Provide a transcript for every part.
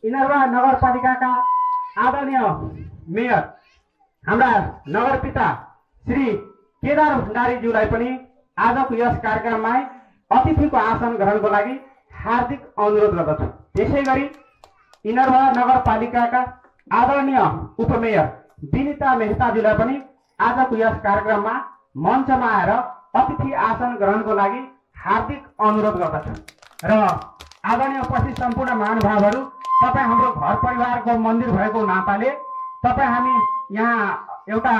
इनरवा नगरपालिकाका आदरणीय मेयर हाम्रा नगरपिता श्री केदार भण्डारीज्यूलाई पनि आजको यस कार्यक्रममा अतिथिको आसन ग्रहणको लागि हार्दिक अनुरोध गर्दछु। त्यसैगरी इनरवा नगरपालिकाका आदरणीय उपमेयर विनिता मेहताज्यूलाई पनि आजको यस कार्यक्रममा मञ्चमा आएर अतिथि आसन ग्रहणको लागि हार्दिक अनुरोध गर्दछु। र आदरणीय उपस्थित सम्पूर्ण महानुभावहरू, तपाईँ हाम्रो घर परिवारको मन्दिर भएको नाताले तपाईँ हामी यहाँ एउटा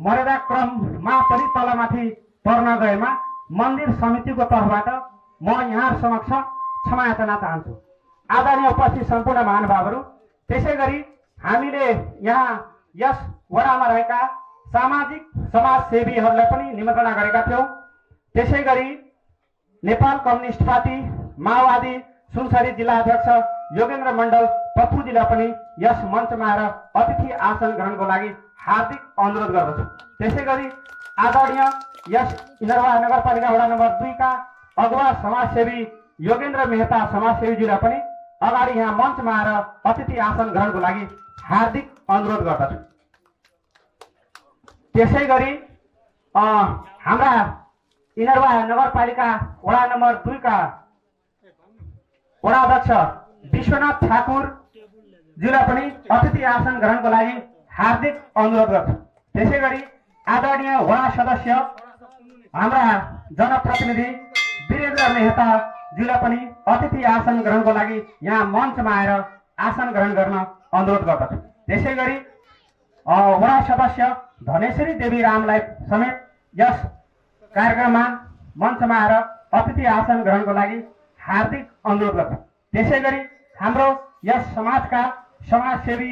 मर्यादा क्रममा पनि तलमाथि पर्न गएमा मन्दिर समितिको तर्फबाट म यहाँ समक्ष क्षमा याचना चाहन्छु। आदरणीय उपस्थित सम्पूर्ण महानुभावहरू, त्यसैगरी हामीले यहाँ यस वडामा रहेका सामाजिक समाजसेवीहरूलाई पनि निमन्त्रणा गरेका थियौँ। त्यसैगरी नेपाल कम्युनिस्ट पार्टी माओवादी सुनसरी जिल्ला अध्यक्ष योगेन्द्र मण्डल पप्पुजीलाई पनि यस मञ्चमा आएर अतिथि आसन ग्रहणको लागि हार्दिक अनुरोध गर्दछु। त्यसैगरी आदरणीय यस इनरवा नगरपालिका वडा नम्बर 2 का अगुवा समाजसेवी योगेन्द्र मेहता समाजसेवीज्यूलाई पनि अगाडि यहाँ मञ्चमा आएर अतिथि आसन ग्रहणको लागि हार्दिक अनुरोध गर्दछु। त्यसैगरी हाम्रा इनरवा नगरपालिका वडा नम्बर 2 का वडा अध्यक्ष विश्वनाथ ठाकुरज्यूलाई पनि अतिथि आसन ग्रहणको लागि हार्दिक अनुरोध गर्छु। त्यसैगरी आदरणीय वडा सदस्य हाम्रा जनप्रतिनिधि वीरेन्द्र मेहताज्यूलाई पनि अतिथि आसन ग्रहणको लागि यहाँ मञ्चमा आएर आसन ग्रहण गर्न अनुरोध गर्दछु। त्यसैगरी वडा सदस्य धनेश्वरी देवी रामलाई समेत यस कार्यक्रममा मञ्चमा आएर अतिथि आसन ग्रहणको लागि हार्दिक अनुरोध गर्छु। त्यसैगरी हाम्रो यस समाजका समाजसेवी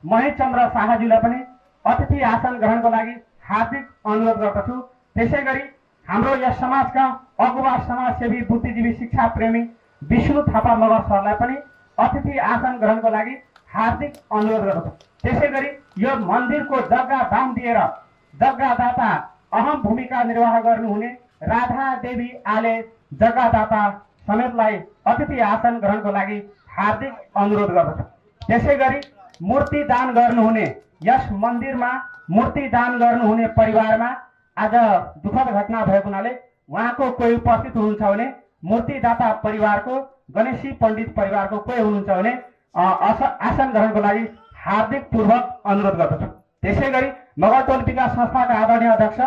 महेशचन्द्र शाहज्यूलाई पनि अतिथि आसन ग्रहणको लागि हार्दिक अनुरोध गर्दछु। त्यसैगरी हाम्रो यस समाजका अगुवा समाजसेवी बुद्धिजीवी शिक्षा प्रेमी विष्णु थापा मगर सरलाई पनि अतिथि आसन ग्रहणको लागि हार्दिक अनुरोध गर्दछु। त्यसैगरी यो मन्दिरको जग्गा दान दिएर जग्गादाता अहम भूमिका निर्वाह गर्नुहुने राधा देवी आले जग्गादाता समेतलाई अतिथि आसन ग्रहणको लागि हार्दिक अनुरोध गर्दछु। त्यसैगरी मूर्ति दान गर्नुहुने यस मन्दिरमा मूर्ति दान गर्नुहुने परिवारमा आज दुःखद घटना भएको हुनाले उहाँको कोही उपस्थित हुनुहुन्छ भने मूर्तिदाता परिवारको गणेशी पण्डित परिवारको कोही हुनुहुन्छ भने आसन ग्रहणको लागि हार्दिक पूर्वक अनुरोध गर्दछु। त्यसैगरी मगरटोल विकास संस्थाका आदरणीय अध्यक्ष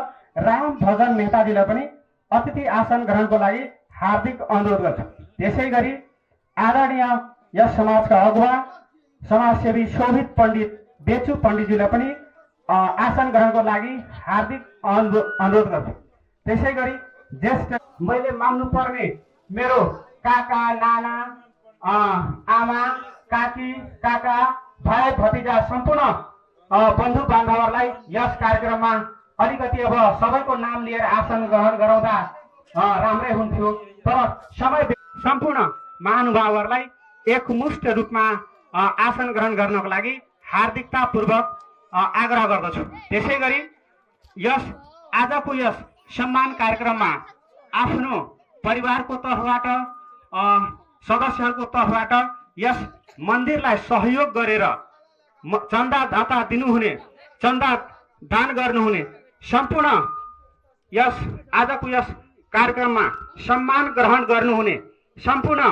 राम भजन मेहताजीलाई पनि अतिथि आसन ग्रहणको लागि हार्दिक अनुरोध गर्छु। त्यसैगरी आदरणीय यस समाजका अगुवा समाजसेवी शोभित पण्डित बेचु पण्डितज्यूलाई पनि आसन ग्रहणको लागि हार्दिक अनुरोध गर्छु। त्यसैगरी ज्येष्ठ मैले मान्नुपर्ने मेरो काका नाना आमा काकी काका भाइ भतिजा सम्पूर्ण बन्धु बान्धवहरूलाई यस कार्यक्रममा अलिकति अब सबैको नाम लिएर आसन ग्रहण गराउँदा राम्रै हुन्थ्यो, तर समय सम्पूर्ण महानुभावहरूलाई एकमुष्ट रूपमा आसन ग्रहण गर्नको लागि हार्दिकतापूर्वक आग्रह गर्दछु। त्यसैगरी यस आजको यस सम्मान कार्यक्रममा आफ्नो परिवारको तर्फबाट सदस्यहरूको तर्फबाट यस मन्दिरलाई सहयोग गरेर चन्दा दाता दिनुहुने चन्दा दान गर्नुहुने सम्पूर्ण यस आजको यस कार्यक्रममा सम्मान ग्रहण गर्नुहुने सम्पूर्ण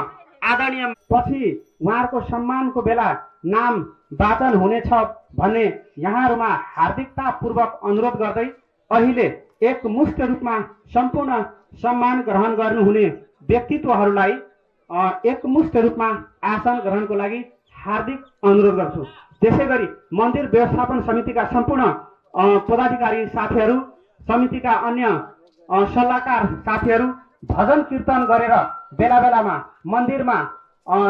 आदरणीय पछि उहाँहरूको सम्मानको बेला नाम वाचन हुनेछ भन्ने यहाँहरूमा हार्दिकतापूर्वक अनुरोध गर्दै अहिले एकमुष्ट रूपमा सम्पूर्ण सम्मान ग्रहण गर्नुहुने व्यक्तित्वहरूलाई एकमुष्ट रूपमा आसन ग्रहणको लागि हार्दिक अनुरोध गर्छु। त्यसैगरी मन्दिर व्यवस्थापन समितिका सम्पूर्ण पदाधिकारी साथीहरू, समितिका अन्य सल्लाहकार साथीहरू भजन कीर्तन गरेर बेला बेलामा मन्दिरमा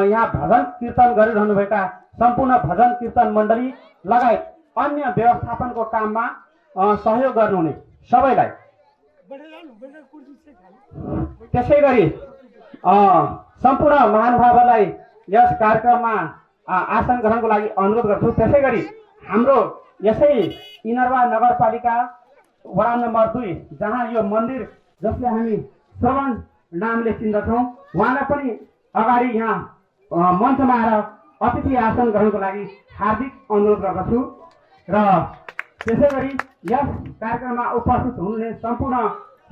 यहाँ भजन कीर्तन गरिरहनुभएका सम्पूर्ण भजन कीर्तन मण्डली लगायत अन्य व्यवस्थापनको काममा सहयोग गर्नुहुने सबैलाई, त्यसैगरी सम्पूर्ण महानुभावहरूलाई यस कार्यक्रममा आसन ग्रहणको लागि अनुरोध गर्छु। त्यसैगरी हाम्रो यसै इनरवा नगरपालिका वडा नम्बर 2 जहाँ यो मन्दिर जसले हामी श्रवण नामले चिन्दछौँ उहाँलाई पनि अगाडि यहाँ मञ्चमा आएर अतिथि आसन ग्रहणको लागि हार्दिक अनुरोध गर्दछु र त्यसै गरी यस कार्यक्रममा उपस्थित हुनुहुने सम्पूर्ण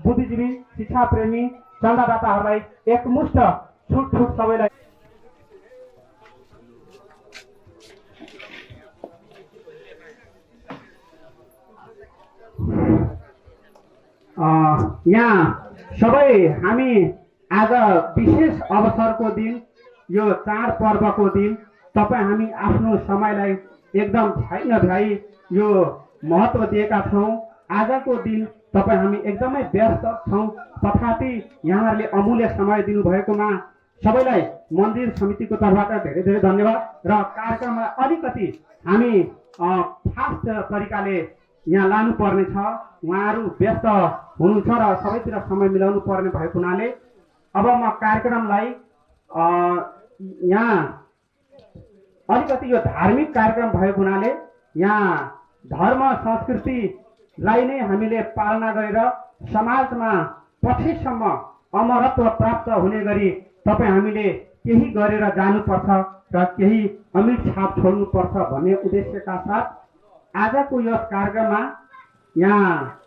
बुद्धिजीवी शिक्षा प्रेमी चन्दादाताहरूलाई एकमुष्ट छुट सबैलाई यहाँ सबै हामी आज विशेष अवसरको दिन यो चाड पर्वको दिन तपाईँ हामी आफ्नो समयलाई एकदम भ्याइ नभ्याइ यो महत्त्व दिएका छौँ। आजको दिन तपाईँ हामी एकदमै व्यस्त छौँ, तथापि यहाँहरूले अमूल्य समय दिनुभएकोमा सबैलाई मन्दिर समितिको तर्फबाट धेरै धेरै धन्यवाद। र कार्यक्रममा अलिकति हामी फास्ट तरिकाले यहाँ लानुपर्ने छ, उहाँहरू व्यस्त हुनुहुन्छ र सबैतिर समय मिलाउनु पर्ने भएको हुनाले अब म कार्यक्रमलाई यहाँ अलिकति यो धार्मिक कार्यक्रम भएको हुनाले यहाँ धर्म संस्कृतिलाई नै हामीले पालना गरेर समाजमा पछिसम्म अमरत्व प्राप्त हुने गरी तपाईँ हामीले केही गरेर जानुपर्छ र केही अमिट छाप छोड्नुपर्छ भन्ने उद्देश्यका साथ आजको यस कार्यक्रममा यहाँ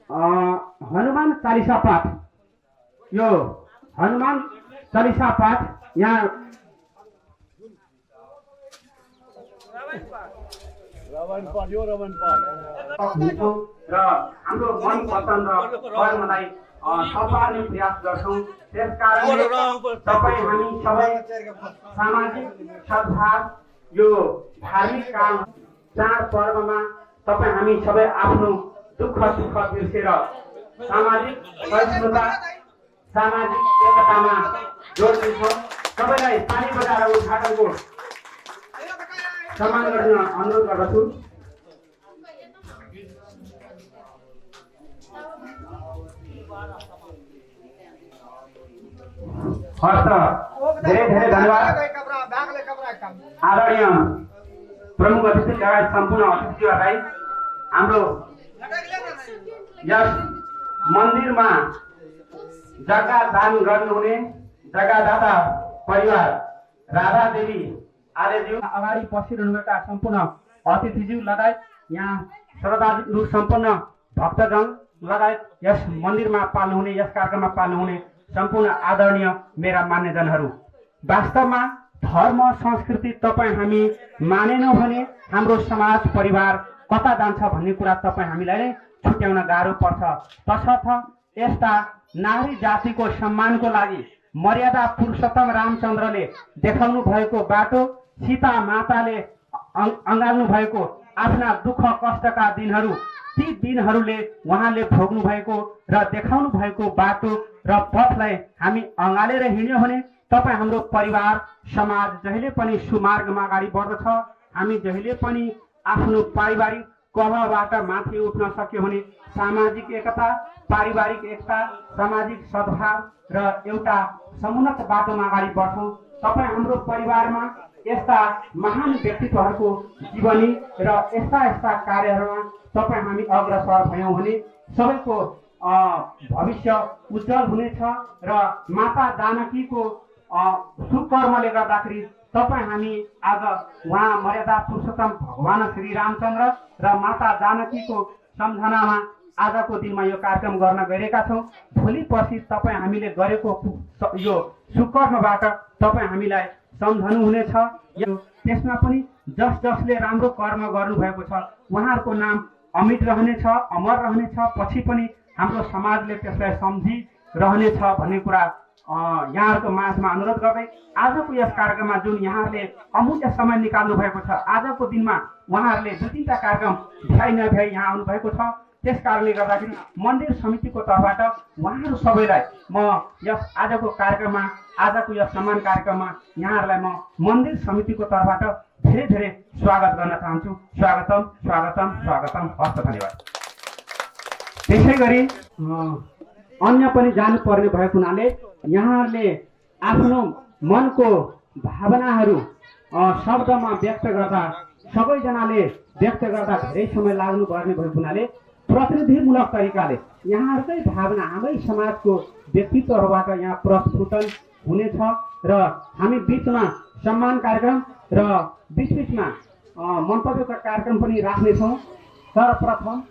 हनुमान चालिसा पाठ, यो हनुमान चालिसा पाठ यहाँ र हाम्रो मन पसन्द कर्मलाई सपार्ने प्रयास गर्छौँ। त्यस कारणले तपाईँ हामी सबै सामाजिक सद्भाव यो धार्मिक काम चाड पर्वमा तपाईँ हामी सबै आफ्नो दुःख सुख बिर्सेर सामाजिक सहिष्णुता सामाजिक एकतामा जोड दिन्छौँ। सबैलाई ताली बजाएर उद्घाटनको सम्मान गर्न अनुरोध गर्दछु। हस्त धेरै धेरै धन्यवाद आदरणीय प्रमुख अतिथि लगायत सम्पूर्ण अतिथिहरूलाई। हाम्रो यस मन्दिरमा जग्गा दान गर्नुहुने जग्गादाता परिवार राधा देवी आर्यज्यू अगाडि पसिरहनुभएका सम्पूर्ण अतिथिज्यू लगायत यहाँ श्रद्धालु सम्पन्न भक्तजन लगायत यस मन्दिरमा पाल्नुहुने यस कार्यक्रममा पाल्नुहुने सम्पूर्ण आदरणीय मेरा मान्यजनहरू, वास्तवमा धर्म संस्कृति तपाईँ हामी मानेनौँ भने हाम्रो समाज परिवार कता जान्छ भन्ने कुरा तपाईँ हामीलाई नै छुट्याउन गाह्रो पर्छ। तसर्थ यस्ता नारी जातिको सम्मानको लागि मर्यादा पुरुषोत्तम रामचन्द्रले देखाउनु भएको बाटो, सीता माताले अँगाल्नु भएको आफ्ना दुःख कष्टका दिनहरू, ती दिनहरूले उहाँले भोग्नु भएको र देखाउनु भएको बाटो र पथलाई हामी अँगालेर हिँड्यौँ भने तपाईँ हाम्रो परिवार समाज जहिले पनि सुमार्गमा अगाडि बढ्दछ। हामी जहिले पनि आफ्नो पारिवारिक कलहबाट माथि उठ्न सक्यो भने सामाजिक एकता, पारिवारिक एकता, सामाजिक सद्भाव र एउटा समुन्नत बाटोमा अगाडि बढ्छौँ। तपाईँ हाम्रो परिवारमा यस्ता महान व्यक्तित्वहरूको जीवनी र यस्ता यस्ता कार्यहरूमा तपाईँ हामी अग्रसर भयौँ भने सबैको भविष्य उज्जवल हुनेछ र माता जानकीको सुकर्मले गर्दाखेरि तपाईँ हामी आज उहाँ मर्यादा पुरुषोत्तम भगवान श्री रामचन्द्र र माता जानकीको सम्झनामा आजको दिनमा यो कार्यक्रम गर्न गइरहेका छौँ। भोलि पर्सि तपाईँ हामीले गरेको यो सुकर्मबाट तपाईँ हामीलाई सम्झनु हुनेछ। त्यसमा पनि जसले राम्रो कर्म गर्नुभएको छ उहाँहरूको नाम अमिट रहनेछ, अमर रहनेछ, पछि पनि हाम्रो समाजले त्यसलाई सम्झिरहनेछ भन्ने कुरा यहाँहरूको माझमा अनुरोध गर्दै आजको यस कार्यक्रममा जुन यहाँहरूले अमूल्य समय निकाल्नु भएको छ, आजको दिनमा उहाँहरूले 2-3टा कार्यक्रम भ्याइ नभ्याइ यहाँ आउनुभएको छ। त्यस कारणले गर्दाखेरि मन्दिर समितिको तर्फबाट उहाँहरू सबैलाई म यस आजको कार्यक्रममा, आजको यस सम्मान कार्यक्रममा यहाँहरूलाई म मन्दिर समितिको तर्फबाट धेरै धेरै स्वागत गर्न चाहन्छु। स्वागतम स्वागतम स्वागतम। हस्त धन्यवाद। त्यसै गरी अन्य पनि जानुपर्ने भएको हुनाले यहाँहरूले आफ्नो मनको भावनाहरू शब्दमा व्यक्त गर्दा सबैजनाले व्यक्त गर्दा धेरै समय लाग्नुपर्ने भएको हुनाले प्रतिनिधिमूलक तरिकाले यहाँहरूकै भावना हाम्रै समाजको व्यक्तित्वहरूबाट यहाँ प्रस्फुटन हुनेछ र हामी बिचमा सम्मान कार्यक्रम र बीच-बीचमा मन्तव्यका कार्यक्रम पनि राख्नेछौँ। सर्वप्रथम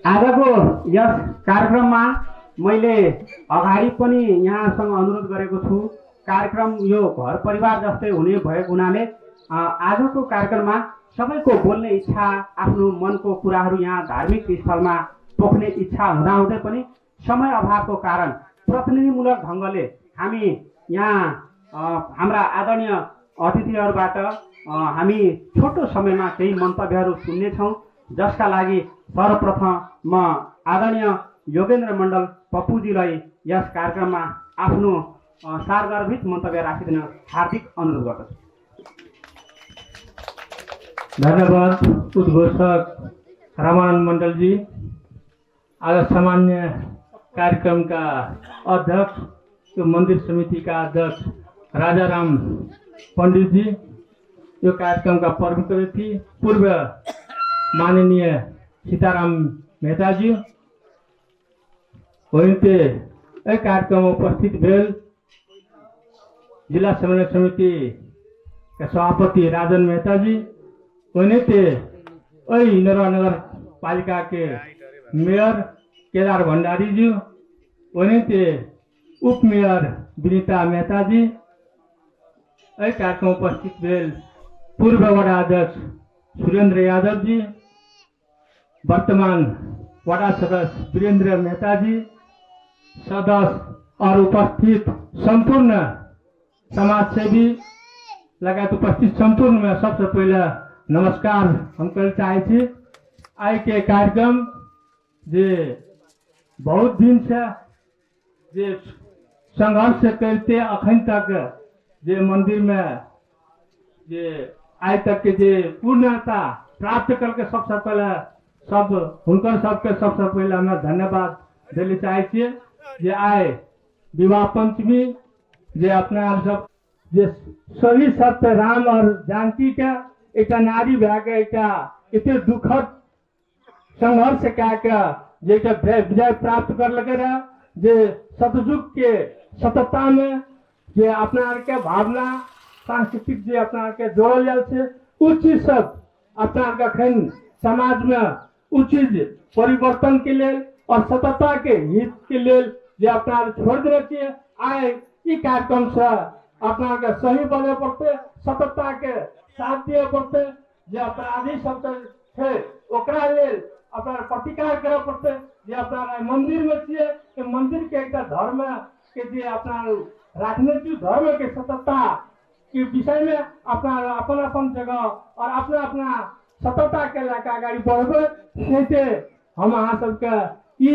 आजको यस कार्यक्रममा मैले अगाडि पनि यहाँसँग अनुरोध गरेको छु। कार्यक्रम यो घर परिवार जस्तै हुने भएको हुनाले आजको कार्यक्रममा सबैको बोल्ने इच्छा, आफ्नो मनको कुराहरू यहाँ धार्मिक स्थलमा पोख्ने इच्छा हुँदाहुँदै पनि समय अभावको कारण प्रतिनिधिमूलक ढङ्गले हामी यहाँ हाम्रा आदरणीय अतिथिहरूबाट हामी छोटो समयमा केही मन्तव्यहरू सुन्नेछौँ, जसका लागि सर्वप्रथम म आदरणीय योगेन्द्र मण्डल पप्पुजीलाई यस कार्यक्रममा आफ्नो सारगर्भित मन्तव्य राखिदिन हार्दिक अनुरोध गर्दछु। धन्यवाद उद्घोषक रामानन्द मण्डलजी। आज सामान्य कार्यक्रमका अध्यक्ष, यो मन्दिर समितिका अध्यक्ष राजाराम पण्डितजी, यो कार्यक्रमका प्रमुख व्यक्ति पूर्व माननीय सीताराम मेहताजी, वहीँते कार्यक्रममा उपस्थित भेल जिला समन्वय समिति का सभापति राजन मेहताजी, वहीँते इन्दौरा नगर पालिका के मेयर केदार भण्डारी जी, वहीँते उप मेयर विनीता मेहताजी, कार्यक्रम उपस्थित भेल पूर्व वडा अध्यक्ष सुरेन्द्र यादव जी, वर्तमान वडा सदस्य वीरेन्द्र मेहताजी, सदस्य और उपस्थित संपूर्ण समाजसेवी लगायत उपस्थित संपूर्ण में सबसे पहले नमस्कार हम कर चाहे। आज के कार्यक्रम जे बहुत दिन से जे संघर्ष करते अखन तक जे मंदिर में जे आज तक के जे पूर्णता प्राप्त करके सबसे पहले सब हुनकर सबके सबसे पहले हमें धन्यवाद दिले चाहे छे। जे आए विवाह पंचमी जे अपना सब जे सही सत्य राम और जानकी के एक नारी भए के एक दुखद संघर्ष के जे विजय प्राप्त कर लगे रहे, जे सतयुग के सतता में जे अपना के भावना सांस्कृतिक जे अपना के जोड़ल जाए छे, उ चीज सब अपना के अखन समाज में उ चीज परिवर्तन के लिए और सतता के हित के लिए जे अपना छोड़ दे छे। आए ई कार्यक्रम से अपना के सही बने पड़ते, सतता के साथ दिए पड़ते, जे अपराधी सब थे ओकरा लेल अपना प्रतिकार करे पड़ते। जे अपना मंदिर में छे, मंदिर के एक धर्म के जे अपना राजनीतिक धर्म के सतता के विषय में अपना अपन जगह और अपना अपना सतता के लेकर आगे बढ़बे, से हम अहाँ सबके ई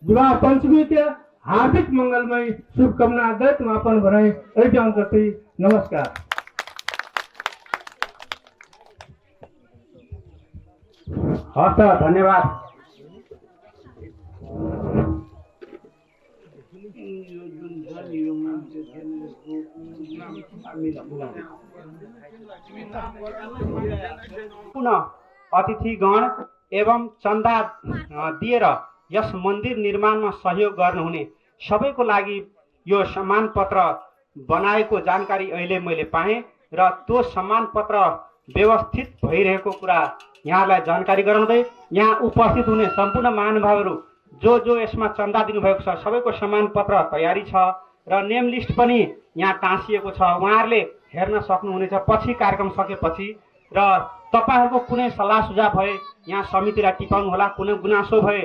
विवाह पंचमी के हार्दिक मंगलमय शुभकामना दैत हम अपन भराई एजान करती। नमस्कार। हस् त, धन्यवाद। पुनः अतिथिगण एवं चन्दा दिएर यस मन्दिर निर्माणमा सहयोग गर्नुहुने सबैको लागि यो सम्मान पत्र बनाएको जानकारी अहिले मैले पाएँ र त्यो सम्मान पत्र व्यवस्थित भइरहेको कुरा यहाँलाई जानकारी गराउँदै यहाँ उपस्थित हुने सम्पूर्ण महानुभावहरू जो यसमा चन्दा दिनुभएको छ सबैको सम्मान पत्र तयारी छ र नेम लिस्ट पनि यहाँ टाँसिएको छ, उहाँहरूले हेर्न सक्नुहुनेछ पछि कार्यक्रम सकेपछि। र तपाईहरुको कुनै सल्लाह सुझाव भए यहाँ समितिलाई टिपाउनु होला, कुनै गुनासो भए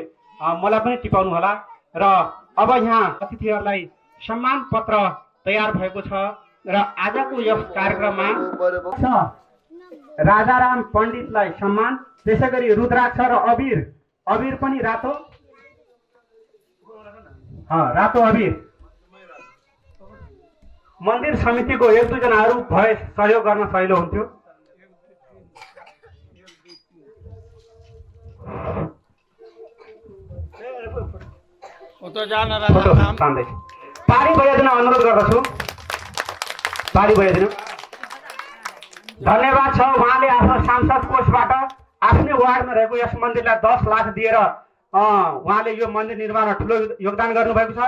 मलाई पनि टिपाउनु होला। र अब यहाँ अतिथिहरूलाई सम्मान पत्र तयार भएको छ र आजको यस कार्यक्रममा राजाराम पण्डितलाई सम्मान, त्यसैगरी रुद्राक्ष र अबीर पनि रातो अबीर मन्दिर समितिको एक दुई जनाहरू भए सहयोग गर्न सजिलो हुन्थ्यो। फोटो तान्दैछु। ताली बजाइदिन अनुरोध गर्दछु। ताली बजाइदिनु। धन्यवाद छ। उहाँले आफ्नो सांसद कोषबाट आफ्नै वार्डमा रहेको यस मन्दिरलाई 10 लाख दिएर उहाँले यो मन्दिर निर्माणमा ठुलो योगदान गर्नुभएको छ।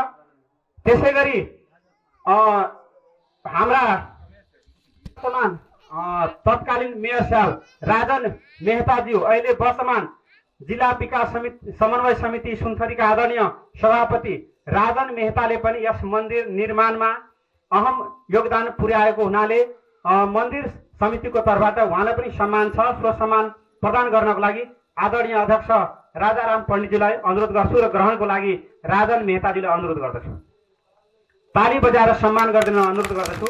त्यसै गरी हाम्रा वर्तमान तत्कालीन मेयर साहब राजन मेहताज्यू, अहिले वर्तमान जिल्ला विकास समिति समन्वय समिति सुनसरीका आदरणीय सभापति राजन मेहताले पनि यस मन्दिर निर्माणमा अहम योगदान पुर्याएको हुनाले मन्दिर समितिको तर्फबाट उहाँलाई पनि सम्मान छ। सो सम्मान प्रदान गर्नको लागि आदरणीय अध्यक्ष राजाराम पण्डितज्यूलाई अनुरोध गर्छु र ग्रहणको लागि राजन मेहताज्यूलाई अनुरोध गर्दछु। ताली बजाएर सम्मान गरिदिन अनुरोध गर्दछु।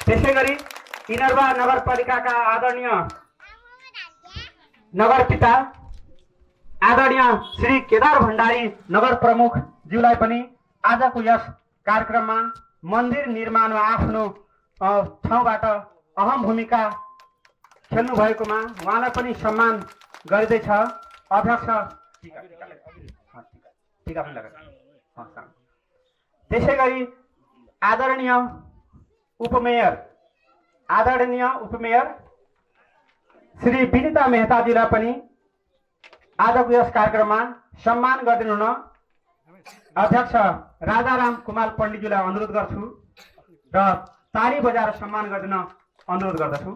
त्यसै गरी इनरवा नगरपालिकाका आदरणीय नगरपिता आदरणीय श्री केदार भण्डारी नगर प्रमुख ज्यूलाई पनि आजको यस कार्यक्रममा मन्दिर निर्माणमा आफ्नो ठाउँबाट अहम भूमिका खेल्नु भएकोमा उहाँलाई पनि सम्मान गरिँदैछ। अध्यक्ष त्यसै गरी आदरणीय उपमेयर श्री विनिता मेहताजीलाई पनि आजको यस कार्यक्रममा सम्मान गरिदिनु हुन अध्यक्ष राजाराम कुमार पण्डितज्यूलाई अनुरोध गर्छु र ताली बजाएर सम्मान गरिदिन अनुरोध गर्दछु।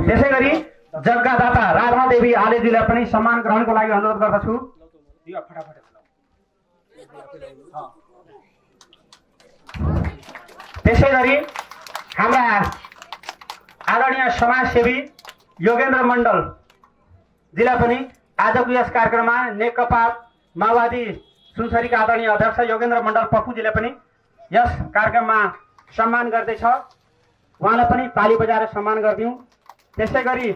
त्यसै गरी जग्गादाता राधादेवी आलेजीलाई पनि सम्मान ग्रहणको लागि अनुरोध गर्दछु। त्यसै गरी हाम्रा आदरणीय समाजसेवी योगेन्द्र मण्डल जिल्ला पनि आजको यस कार्यक्रममा नेकपा माओवादी सुनसरीका आदरणीय अध्यक्ष योगेन्द्र मण्डल पप्पूजीले पनि यस कार्यक्रममा सम्मान गर्दैछ। उहाँलाई पनि ताली बजाएर सम्मान गरिदिउँ। त्यसै गरी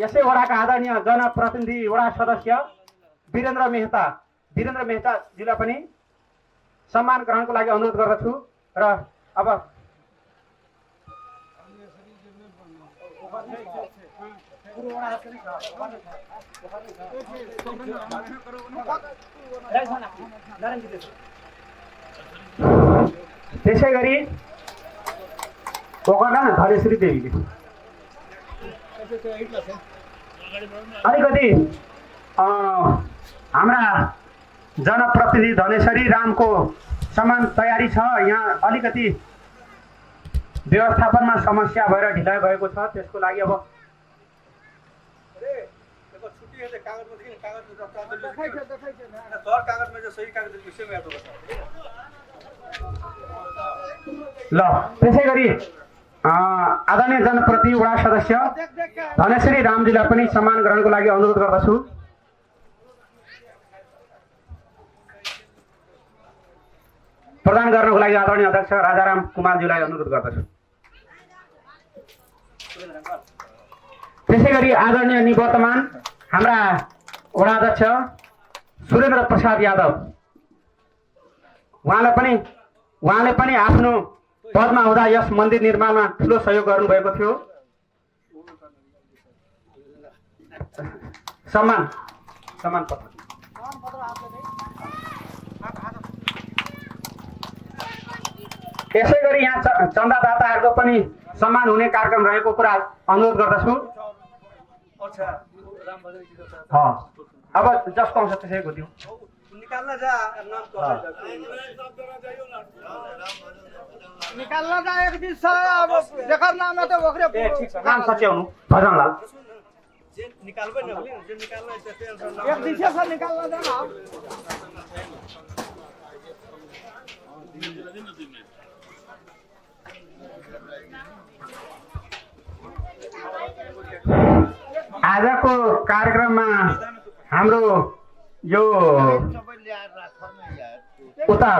यसै वडाका आदरणीय जनप्रतिनिधि वडा सदस्य वीरेन्द्र मेहताजीलाई पनि सम्मान ग्रहणको लागि अनुरोध गर्दछु र अब त्यसै गरी धनेश्वरी देवीले अलिकति हाम्रा जनप्रतिनिधि धनेश्वरी रामको सम्मान तयारी छ। यहाँ अलिकति व्यवस्थापनमा समस्या भएर ढिलाइ भएको छ। त्यसको लागि अब ल त्यसै गरी आदरणीय जनप्रतिनिधि वडा सदस्य धनेश्वरी रामजीलाई पनि सम्मान ग्रहणको लागि अनुरोध गर्दछु। प्रदान गर्नको लागि आदरणीय अध्यक्ष राजाराम कुमारज्यूलाई अनुरोध गर्दछु। त्यसै गरी आदरणीय निवर्तमान हाम्रा वडा अध्यक्ष सुरेन्द्र प्रसाद यादव उहाँले पनि आफ्नो पदमा हुँदा यस मन्दिर निर्माणमा ठुलो सहयोग गर्नुभएको थियो। सम्मान पत्र त्यसै गरी यहाँ चन्दादाताहरूको पनि सम्मान हुने कार्यक्रम रहेको कुरा अनुरोध गर्दछु। अब जसको आउँछ त्यसैको दिउँ। निकालना था एक दिन अब देखर नाम है तो ओकरे नाम सच्याउनु भजनलाल निकालबे न बोली जे निकालना है एक दिन से निकालना था ना आजको कार्यक्रममा हाम्रो यो उता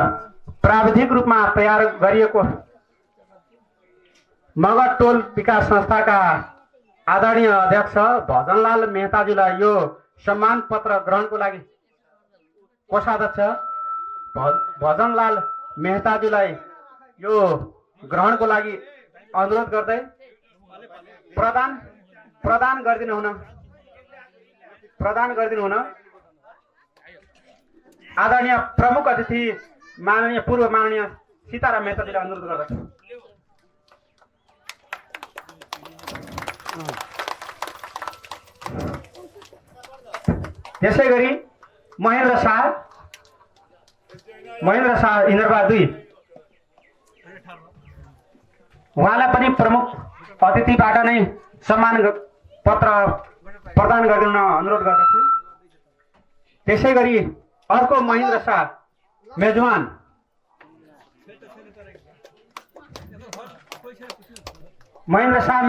प्राविधिक रूपमा तयार गरिएको मगर टोल विकास संस्थाका आदरणीय अध्यक्ष भजनलाल मेहताजीलाई यो सम्मान पत्र ग्रहणको लागि कोषाध्यक्ष भजनलाल मेहताजीलाई यो ग्रहणको लागि अनुरोध गर्दै प्रदान गरिदिनु हुन आदरणीय प्रमुख अतिथि माननीय पूर्व माननीय सीताराम मेहताजीले अनुरोध गर्दछु। त्यसै गरी महेन्द्र शाह इन्द्रबहादुर 2 उहाँलाई पनि प्रमुख अतिथिबाट नै सम्मान पत्र प्रदान गरिदिन अनुरोध गर्दछु। त्यसै गरी अर्को महेन्द्र शाह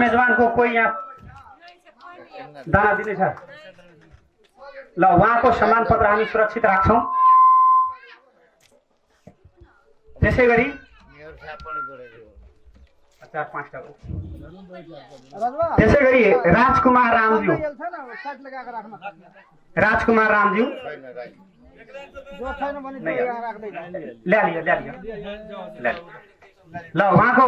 मेजबानको कोही यहाँ दाना दिनेछ? ल उहाँको सम्मान पत्र हामी सुरक्षित राख्छौँ। त्यसै गरी 4-5 टा त्यसै गरी राजकुमार रामज्यू ल उहाँको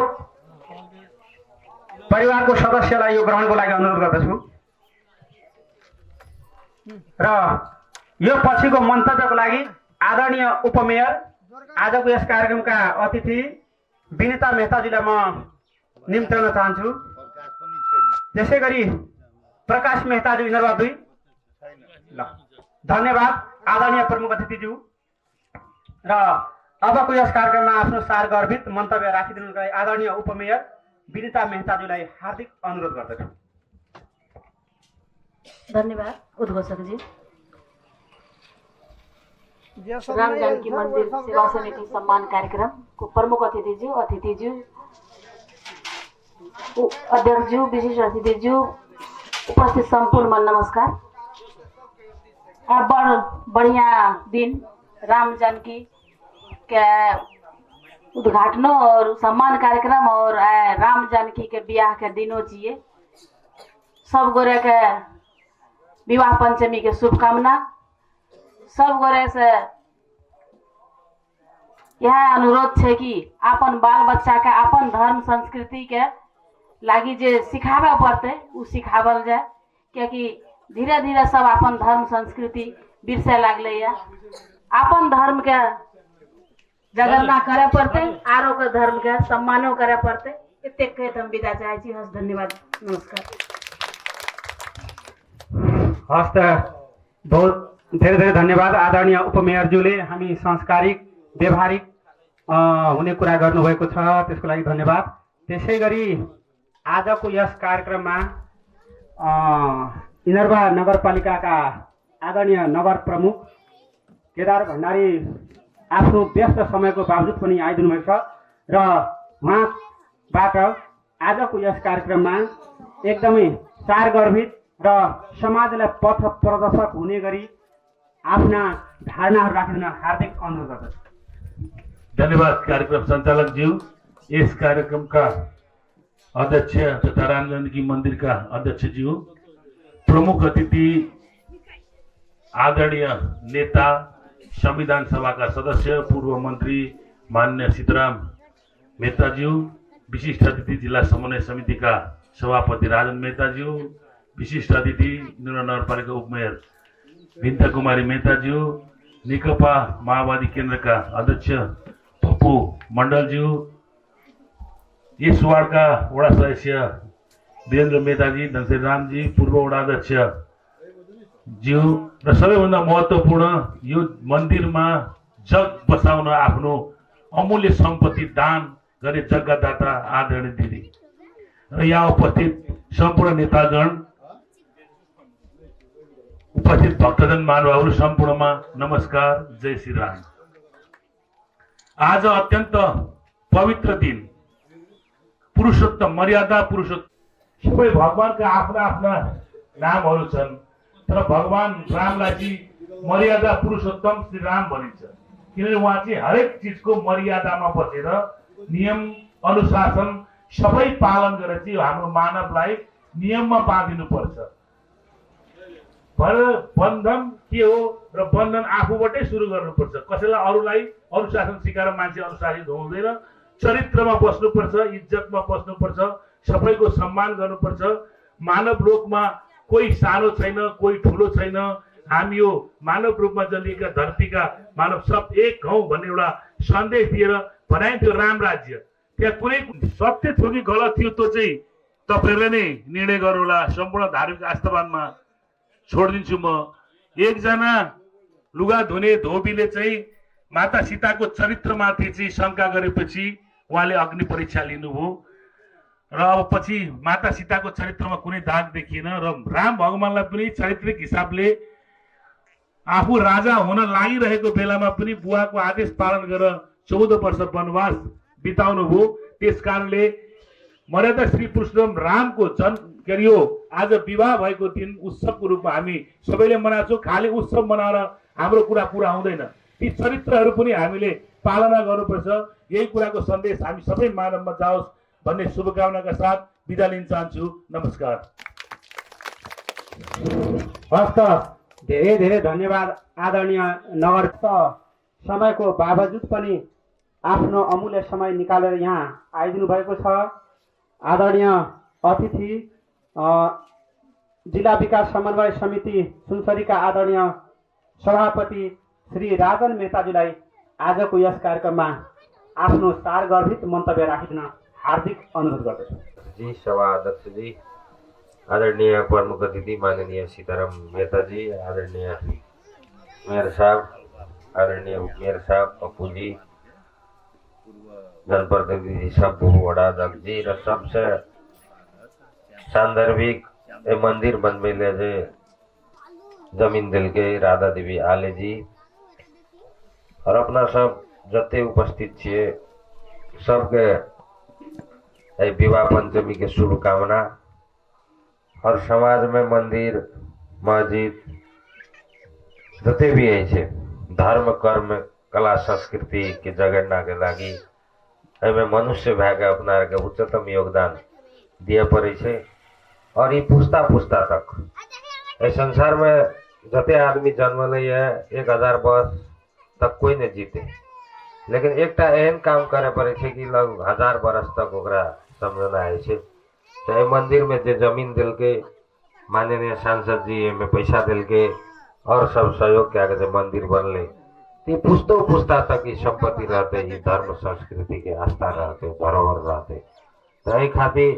परिवारको सदस्यलाई यो ग्रहणको लागि अनुरोध गर्दछु र यो पछिको मन्तव्यको लागि आदरणीय उपमेयर आजको यस कार्यक्रमका अतिथि विनिता मेहताजीलाई म निम्त्याउन चाहन्छु। त्यसै गरी प्रकाश मेहताजी इन्द्रबहादुर 2 ल धन्यवाद आदरणीय प्रमुख अतिथिज्यू र अबको यस कार्यक्रममा आफ्नो सारगर्भित मन्तव्य राखिदिनुका लागि आदरणीय उपमेयर विनिता मेहताजीलाई हार्दिक अनुरोध गर्दछु। धन्यवाद उद्घोषकजी। राम जानकी मंदिर सेवा समिति सम्मान कार्यक्रम को प्रमुख अतिथिज्यू अध्यक्षज्यू विशिष्ट अतिथिज्यू उपस्थित संपूर्ण मन नमस्कार। बढ़िया दिन राम जानकी के उद्घाटन और सम्मान कार्यक्रम और राम जानकी के ब्याह के दिनों चाहिए सब गोरे के विवाह पंचमी के शुभकामना। सब गोरे से यह अनुरोध है कि अपन बाल बच्चा के अपन धर्म संस्कृति के लागी जे सिखावे पड़ते उ सिखावल जाए, क्योंकि धीरे धीरे सब अपन धर्म संस्कृति बिरसे लगले है। अपन धर्म के जगरना करे पड़ते आरो के धर्म के सम्मानो करे पड़ते। इतने कहते हम विदा चाहे छी। हस धन्यवाद नमस्कार। हस्त बहुत धेरै धन्यवाद आदरणीय उपमेयरज्यूले हामी संस्कारिक व्यवहारिक हुने कुरा गर्नुभएको छ, त्यसको लागि धन्यवाद। त्यसै गरी आजको यस कार्यक्रममा इनरबा नगरपालिकाका आदरणीय नगर प्रमुख केदार भण्डारी आफ्नो व्यस्त समयको बावजुद पनि आइदिनु भएको छ र उहाँबाट आजको यस कार्यक्रममा एकदमै सारगर्भित र समाजलाई पथ प्रदर्शक हुने गरी आफ्ना धारणाहरू राखिदिन हार्दिक अनुरोध गर्दछु। धन्यवाद कार्यक्रम संचालक ज्यू। इस कार्यक्रम का अध्यक्ष तथा राम जानकी मंदिर का अध्यक्ष ज्यू, प्रमुख अतिथि आदरणीय नेता संविधान सभा का सदस्य पूर्व मंत्री माननीय सीताराम मेहताज्यू, विशिष्ट अतिथि जिला समन्वय समिति का सभापति राजन मेहताज्यू, विशिष्ट अतिथि नगरपालिका उपमेयर विनिता कुमारी मेहताज्यू, नेकपा माओवादी केंद्र का अध्यक्ष पप्पू मंडलज्यू, इस वार्ड का वडा सदस्य वीरेंद्र मेहताजी, धनशेर रामजी, पूर्व वडाध्यक्ष ज्यू र सबैभन्दा महत्त्वपूर्ण यो मन्दिरमा जग बसाउन आफ्नो अमूल्य सम्पत्ति दान गरे जग्गादाता आदरणीय दिदी र यहाँ उपस्थित सम्पूर्ण नेतागण, उपस्थित भक्तजन महानुभावहरू सम्पूर्णमा नमस्कार, जय श्री राम। आज अत्यन्त पवित्र दिन, पुरुषोत्तम मर्यादा पुरुषोत्तम, सबै भगवानका आफ्ना आफ्ना नामहरू छन्, तर भगवान रामलाई चाहिँ मर्यादा पुरुषोत्तम श्री राम भनिन्छ, किनभने उहाँ चाहिँ हरेक चिजको मर्यादामा बसेर नियम अनुशासन सबै पालन गरेर चाहिँ हाम्रो मानवलाई नियममा बाँधिनु पर्छ। बन्धन के हो र बन्धन आफूबाटै सुरु गर्नुपर्छ। कसैलाई अरूलाई अनुशासन सिकाएर मान्छे अनुशासित हुँदैन, चरित्रमा बस्नुपर्छ, इज्जतमा बस्नुपर्छ, सबैको सम्मान गर्नुपर्छ। मानव रूपमा कोही सानो छैन, कोही ठुलो छैन। हामी यो मानव रूपमा जन्मिएका धरतीका मानव सब एक हौं भन्ने एउटा सन्देश दिएर बनाइन्थ्यो राम राज्य। त्यहाँ कुनै सत्य थियो कि गलत थियो त्यो चाहिँ तपाईँहरूले नै निर्णय गर्नुहोला। सम्पूर्ण धार्मिक आस्थावानमा छोडिदिन्छु म। एकजना लुगा धुने धोबीले चाहिँ माता सीताको चरित्रमाथि चाहिँ शङ्का गरेपछि उहाँले अग्नि परीक्षा लिनुभयो र अब पछि माता सीताको चरित्रमा कुनै दाग देखिएन र राम भगवानलाई पनि चारित्रिक हिसाबले आफू राजा हुन लागिरहेको बेलामा पनि बुवाको आदेश पालन गरेर 14 वर्ष वनवास बिताउनु भयो। त्यस कारणले मर्यादा श्री पुरुषोत्तम रामको जन्म आज विवाह भएको दिन उत्सवको रूपमा हामी सबैले मनाउँछौँ। खाली उत्सव मनाएर हाम्रो कुरा पुरा हुँदैन, ती चरित्रहरू पनि हामीले पालना गर्नुपर्छ। यही कुराको सन्देश हामी सबै मानवमा जाओस् भन्ने शुभकामनाका साथ बिदा लिन चाहन्छु। नमस्कार। हस् त, धेरै धेरै धन्यवाद आदरणीय नगर। समयको बावजुद पनि आफ्नो अमूल्य समय निकालेर यहाँ आइदिनु भएको छ। आदरणीय अतिथि जिल्ला विकास समन्वय समिति सुनसरीका आदरणीय सभापति श्री राजन मेहताजीलाई आजको यस कार्यक्रममा आफ्नो सारगर्भित मन्तव्य राखिदिन हार्दिक अनुरोध गर्दछु। जी, सभा अध्यक्ष जी, आदरणीय प्रमुख अतिथि माननीय सीताराम मेहताजी, आदरणीय मेयर साहब, आदरणीय उपमेयर साहब, पप्पू जी, जनप्रतिनिधि सब, वडा अध्यक्ष जी र सबसे सांदर्भिक मंदिर बनबैले जे जमीन दिल के राधा देवी आले जी और अपना सब जते उपस्थित छे सबके विवाह पंचमी के शुभकामना। और समाज में मंदिर मस्जिद जते भी है धर्म कर्म कला संस्कृति के जगेर्ना के लागि एमे मनुष्य भाग अपना के उच्चतम योगदान दिए पड़े छे। और ये पुस्ता पुस्ता तक इस संसार में जते आदमी जन्म है 1000 वर्ष तक कोई नहीं जीते, लेकिन एक एहन काम करे पड़े छे कि लगभग 1000 वर्ष तक ओकरा समझना है छे। चाहे मंदिर में जो जमीन दिल के माननीय सांसद जी में पैसा दिल के और सब सहयोग के आगे मंदिर बनले, ये पुस्तों पुस्ता तक की संपत्ति रहते, ये धर्म संस्कृति के आस्था रहते, धरोहर रहते। तो यही खातिर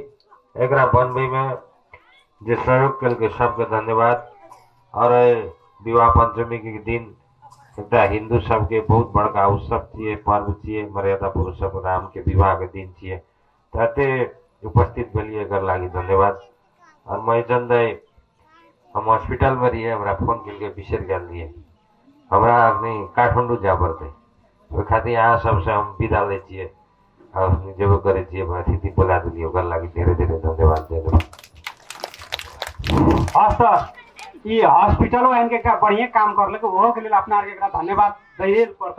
एकरा बनबे में जो सहयोग के सबके धन्यवाद। और विवाह पंचमी के दिन एक हिंदू सबके बहुत बड़का उत्सव छे, पर्व छे, मर्यादा पुरुषोत्तम राम के विवाह के दिन छे। तते उपस्थित भेलिए एकर लागि धन्यवाद। और मैं जंदे हम हॉस्पिटल में रहिए, हमरा फोन के विशेष गल दिए, हमरा नहीं काठमांडू जा पड़ते, वो खातिर यहाँ सबसे हम विदा ले छिए और जो करे छिए अतिथि बोला दिलिए, ओकर लागि धेरै धेरै धन्यवाद देलो। हस् ये हॉस्पिटल इनके का बढ़िया काम कर लेको वो के लिए अपना के धन्यवाद दै पर्छ।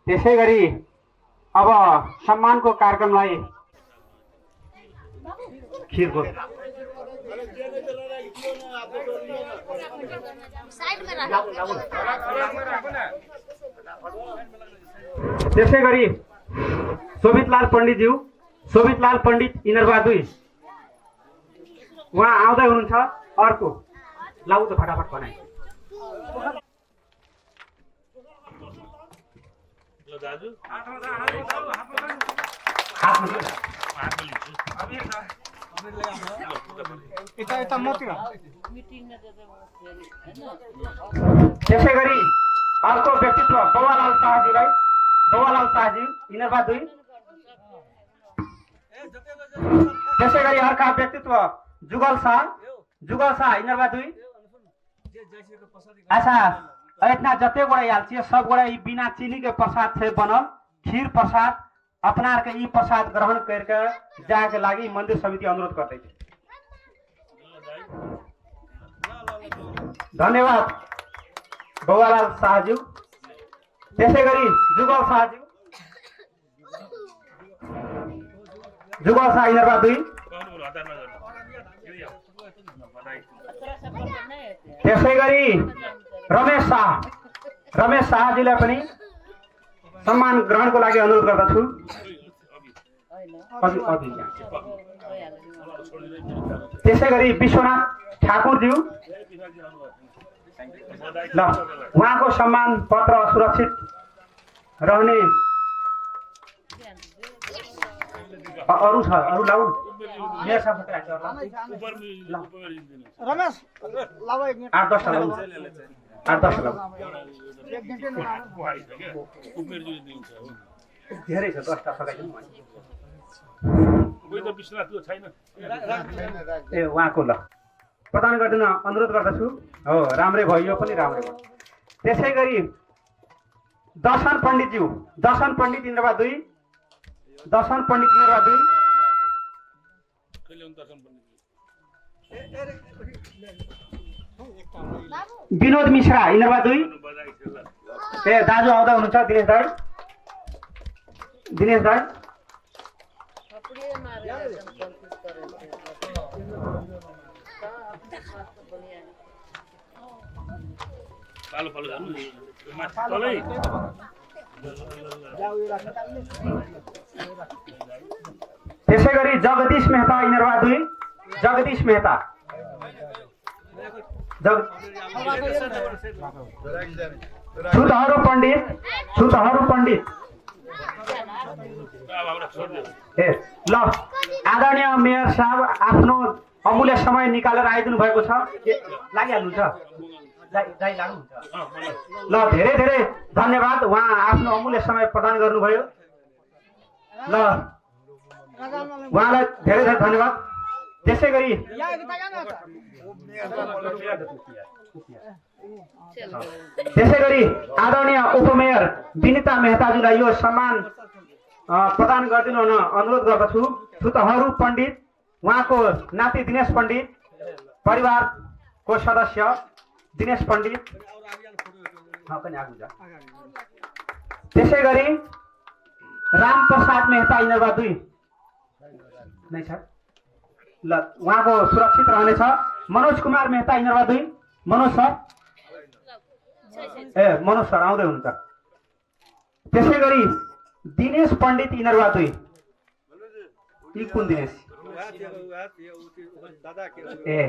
त्यसै गरी अब सम्मान को कार्यक्रमलाई खीरको त्यसै गरी शोभितलाल पण्डितज्यू, शोभितलाल पण्डित इनरबहादुर वहाँ आउँदै हुनुहुन्छ। अर्को लाउ त फटाफट बनाए। त्यसै गरी अर्को व्यक्तित्व बौवालाल शाहजीलाई, बौवालाल शाहजी इनरबहादुर। त्यसै गरी अर्का व्यक्तित्व जुगल शाह इनरबहादुर। अच्छा इतना जते गोड़ा आयल छे सब गोड़ा ई बिना चीनी के प्रसाद से बनल खीर प्रसाद अपना के ई प्रसाद ग्रहण करके जाए के लागी मंदिर समिति अनुरोध करते छे। धन्यवाद बौवालाल शाहजी। त्यसै गरी जुगल शाहजी, जुगल शाह इनरबहादुर। त्यसै गरी रमेश शाहजीलाई पनि सम्मान ग्रहणको लागि अनुरोध गर्दछु। त्यसै गरी विश्वनाथ ठाकुरज्यू ल उहाँको सम्मान पत्र सुरक्षित रहने अरू छ, अरू लाउ मेयर साहब रमेश लाओ एक मिनट 8-10 लाउ 8-10 लाउ धेरै छ 10 टा सकाइदिनु ए उहाँको ल प्रदान गरिदिन अनुरोध गर्दछु। हो राम्रै भयो, यो पनि राम्रै भयो। त्यसै गरी दर्शन पण्डितज्यू, दर्शन पण्डित इन्द्रबा 2, दर्शन पण्डित इन्द्रबा 2, विनोद मिश्रा इन्द्रबा 2। ए दाजु आउँदा हुनुहुन्छ दिनेश दाई, दिनेश दाई त्यसै गरी जगदीश मेहता इन्द्रबा 2, जगदीश मेहता छुतहरू पण्डित, छुतहरू पण्डित ए ल आदरणीय मेयर साहब आफ्नो अमूल्य समय निकालेर आइदिनु भएको छ, लागिहाल्नुहुन्छ ल धेरै धेरै धन्यवाद। उहाँ आफ्नो अमूल्य समय प्रदान गर्नुभयो, ल उहाँलाई धेरै धेरै धन्यवाद। त्यसै गरी आदरणीय उपमेयर विनिता मेहताज्यूलाई यो सम्मान प्रदान गरिदिनु हुन अनुरोध गर्दछु। छुतहरू पण्डित, उहाँको नाति दिनेश पण्डित, परिवारको सदस्य दिनेश पण्डित पनि आगो जा। त्यसै गरी राम प्रसाद मेहता इन्द्रबा 2 नै छ ल उहाँको सुरक्षित रहनेछ। मनोज कुमार मेहता इन्द्रबा 2, मनोज सर ए मनोज सर आउँदै हुनुहुन्छ। त्यसै गरी दिनेश पण्डित इन्द्रबा 2, यी कुन दिनेश ए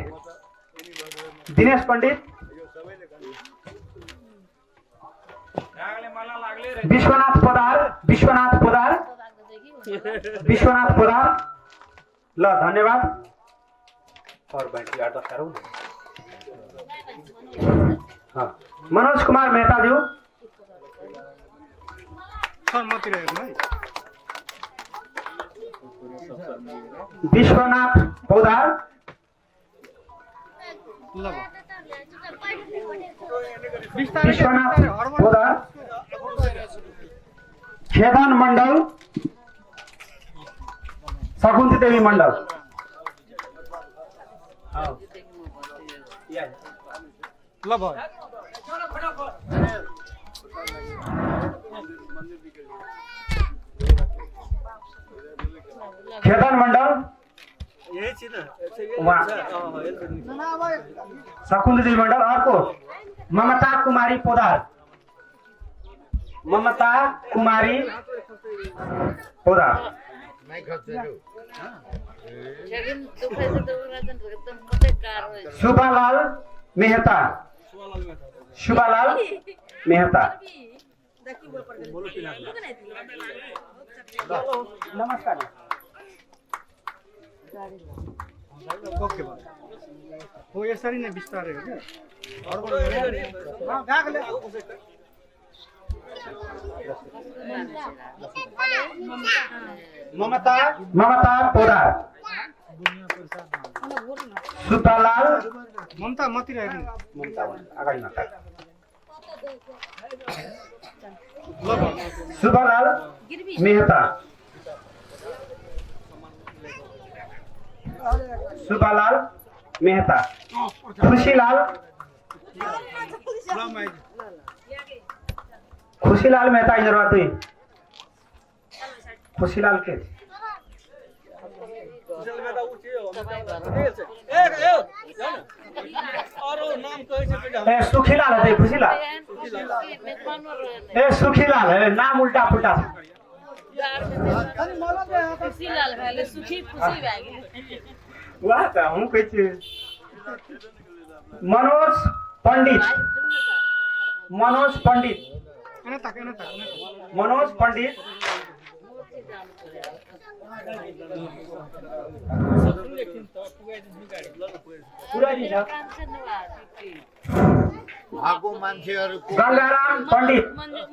दिनेश पण्डित, विश्वनाथ पोदार, विश्वनाथ पोदार, विश्वनाथ पोदार ल धन्यवाद। और बैठी 8-10 करो। हाँ मनोज कुमार मेहताज्यू विश्वनाथ पोदार, विश्वनाथ पोदार, खेदन मण्डल, शकुन्ती देवी मण्डल ल भयो खेदन मण्डल यही छ न शकुन्ती देवी मण्डल। अर्को ममता कुमारी पोदार, ममता कुमारी पोदार। सुबालाल मेहता, सुबालाल मेहता नमस्कार। ओके हो यसरी नै बिस्तारै हो ममता, ममता पोदार, सुबालाल ममता मतिर हेर्नु ममता अगाडि नका ल भयो सुबालाल मेहता, सुबालाल मेहता, खुशीलाल, खुशीलाल मेहता इन्द्रबा 2, खुशीलाल के ए सुखीलाल है खुशीलाल ए सुखीलाल है नाम उल्टा पुल्टा छ खुशीलाल भाइले सुखी खुशी भए गेल वाह त हम कहै छी मनोज पंडित मनोज पंडित मनोज पंडित गंगाराम पंडित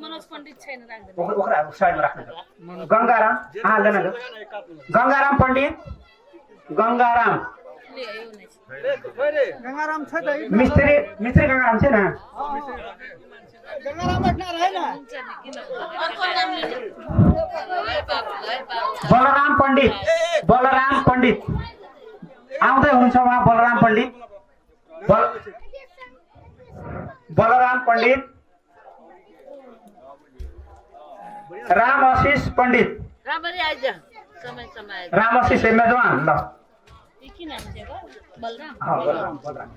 मनोज पण्डित छैन राख्दैन ओकरा साइडमा राख्नु गंगाराम लेन लो गंगाराम पंडित गंगाराम गंगाराम छ त मिस्त्री मिस्त्री गंगाराम छ न गंगाराम बटना रहे ना बलराम पंडित आउँदै हुनुहुन्छ उहाँ बलराम पंडित बलराम पंडित राम आशीष पंडित रामरी आइज समय राम आशीष मेजवान ल के नाम छ बलराम बलराम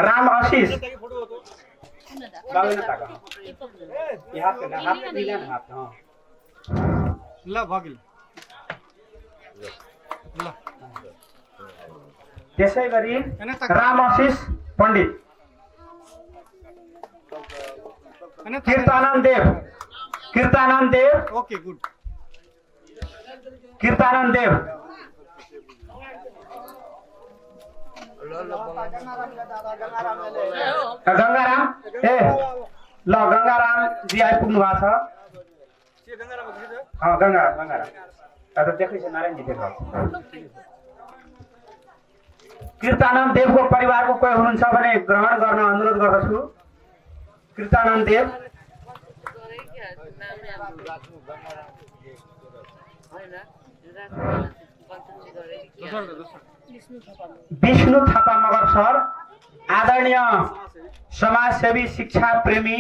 राम आशीष ल भगिल ल त्यसै गरी राम आशीष पंडित कीर्तानंद देव ओके गुड कीर्तानंद देव गंगाराम ए ल गंगाराम जी आइपुग्नु भएको छ गंगाराम अब देखै छ नारायण जी देखो कीर्तानंद देवको परिवारको कोही हुनुहुन्छ भने ग्रहण गर्न अनुरोध गर्दछु कीर्तानंद देव विष्णु थापा मगर सर आदरणीय समाजसेवी शिक्षा प्रेमी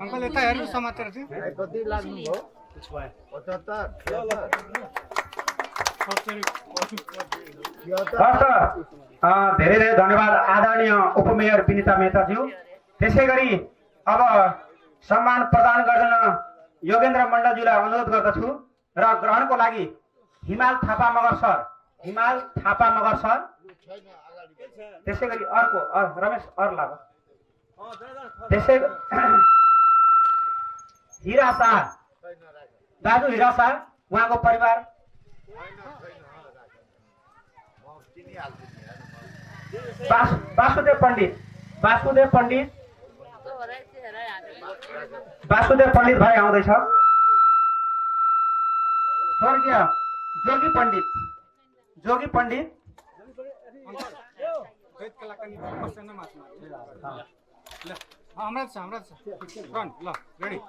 अंकल यता हेर्नु समातेर थियो कति लाग्नु भयो 75 धेरै धेरै धन्यवाद आदरणीय उपमेयर विनिता मेहताज्यू त्यसै गरी अब सम्मान प्रदान गर्न योगेन्द्र मण्डलज्यूलाई अनुरोध गर्दछु र ग्रहणको लागि हिमाल थापा मगर सर त्यसै गरी अर्को रमेश लाग त्यसै हिरा शाह दाजु हिरा शाह उहाँको परिवार वासुदेव पंडित भाइ आउँदैछ स्वर्गीय जोगी पंडित हमरा छ फ्रन्ट ल रेडी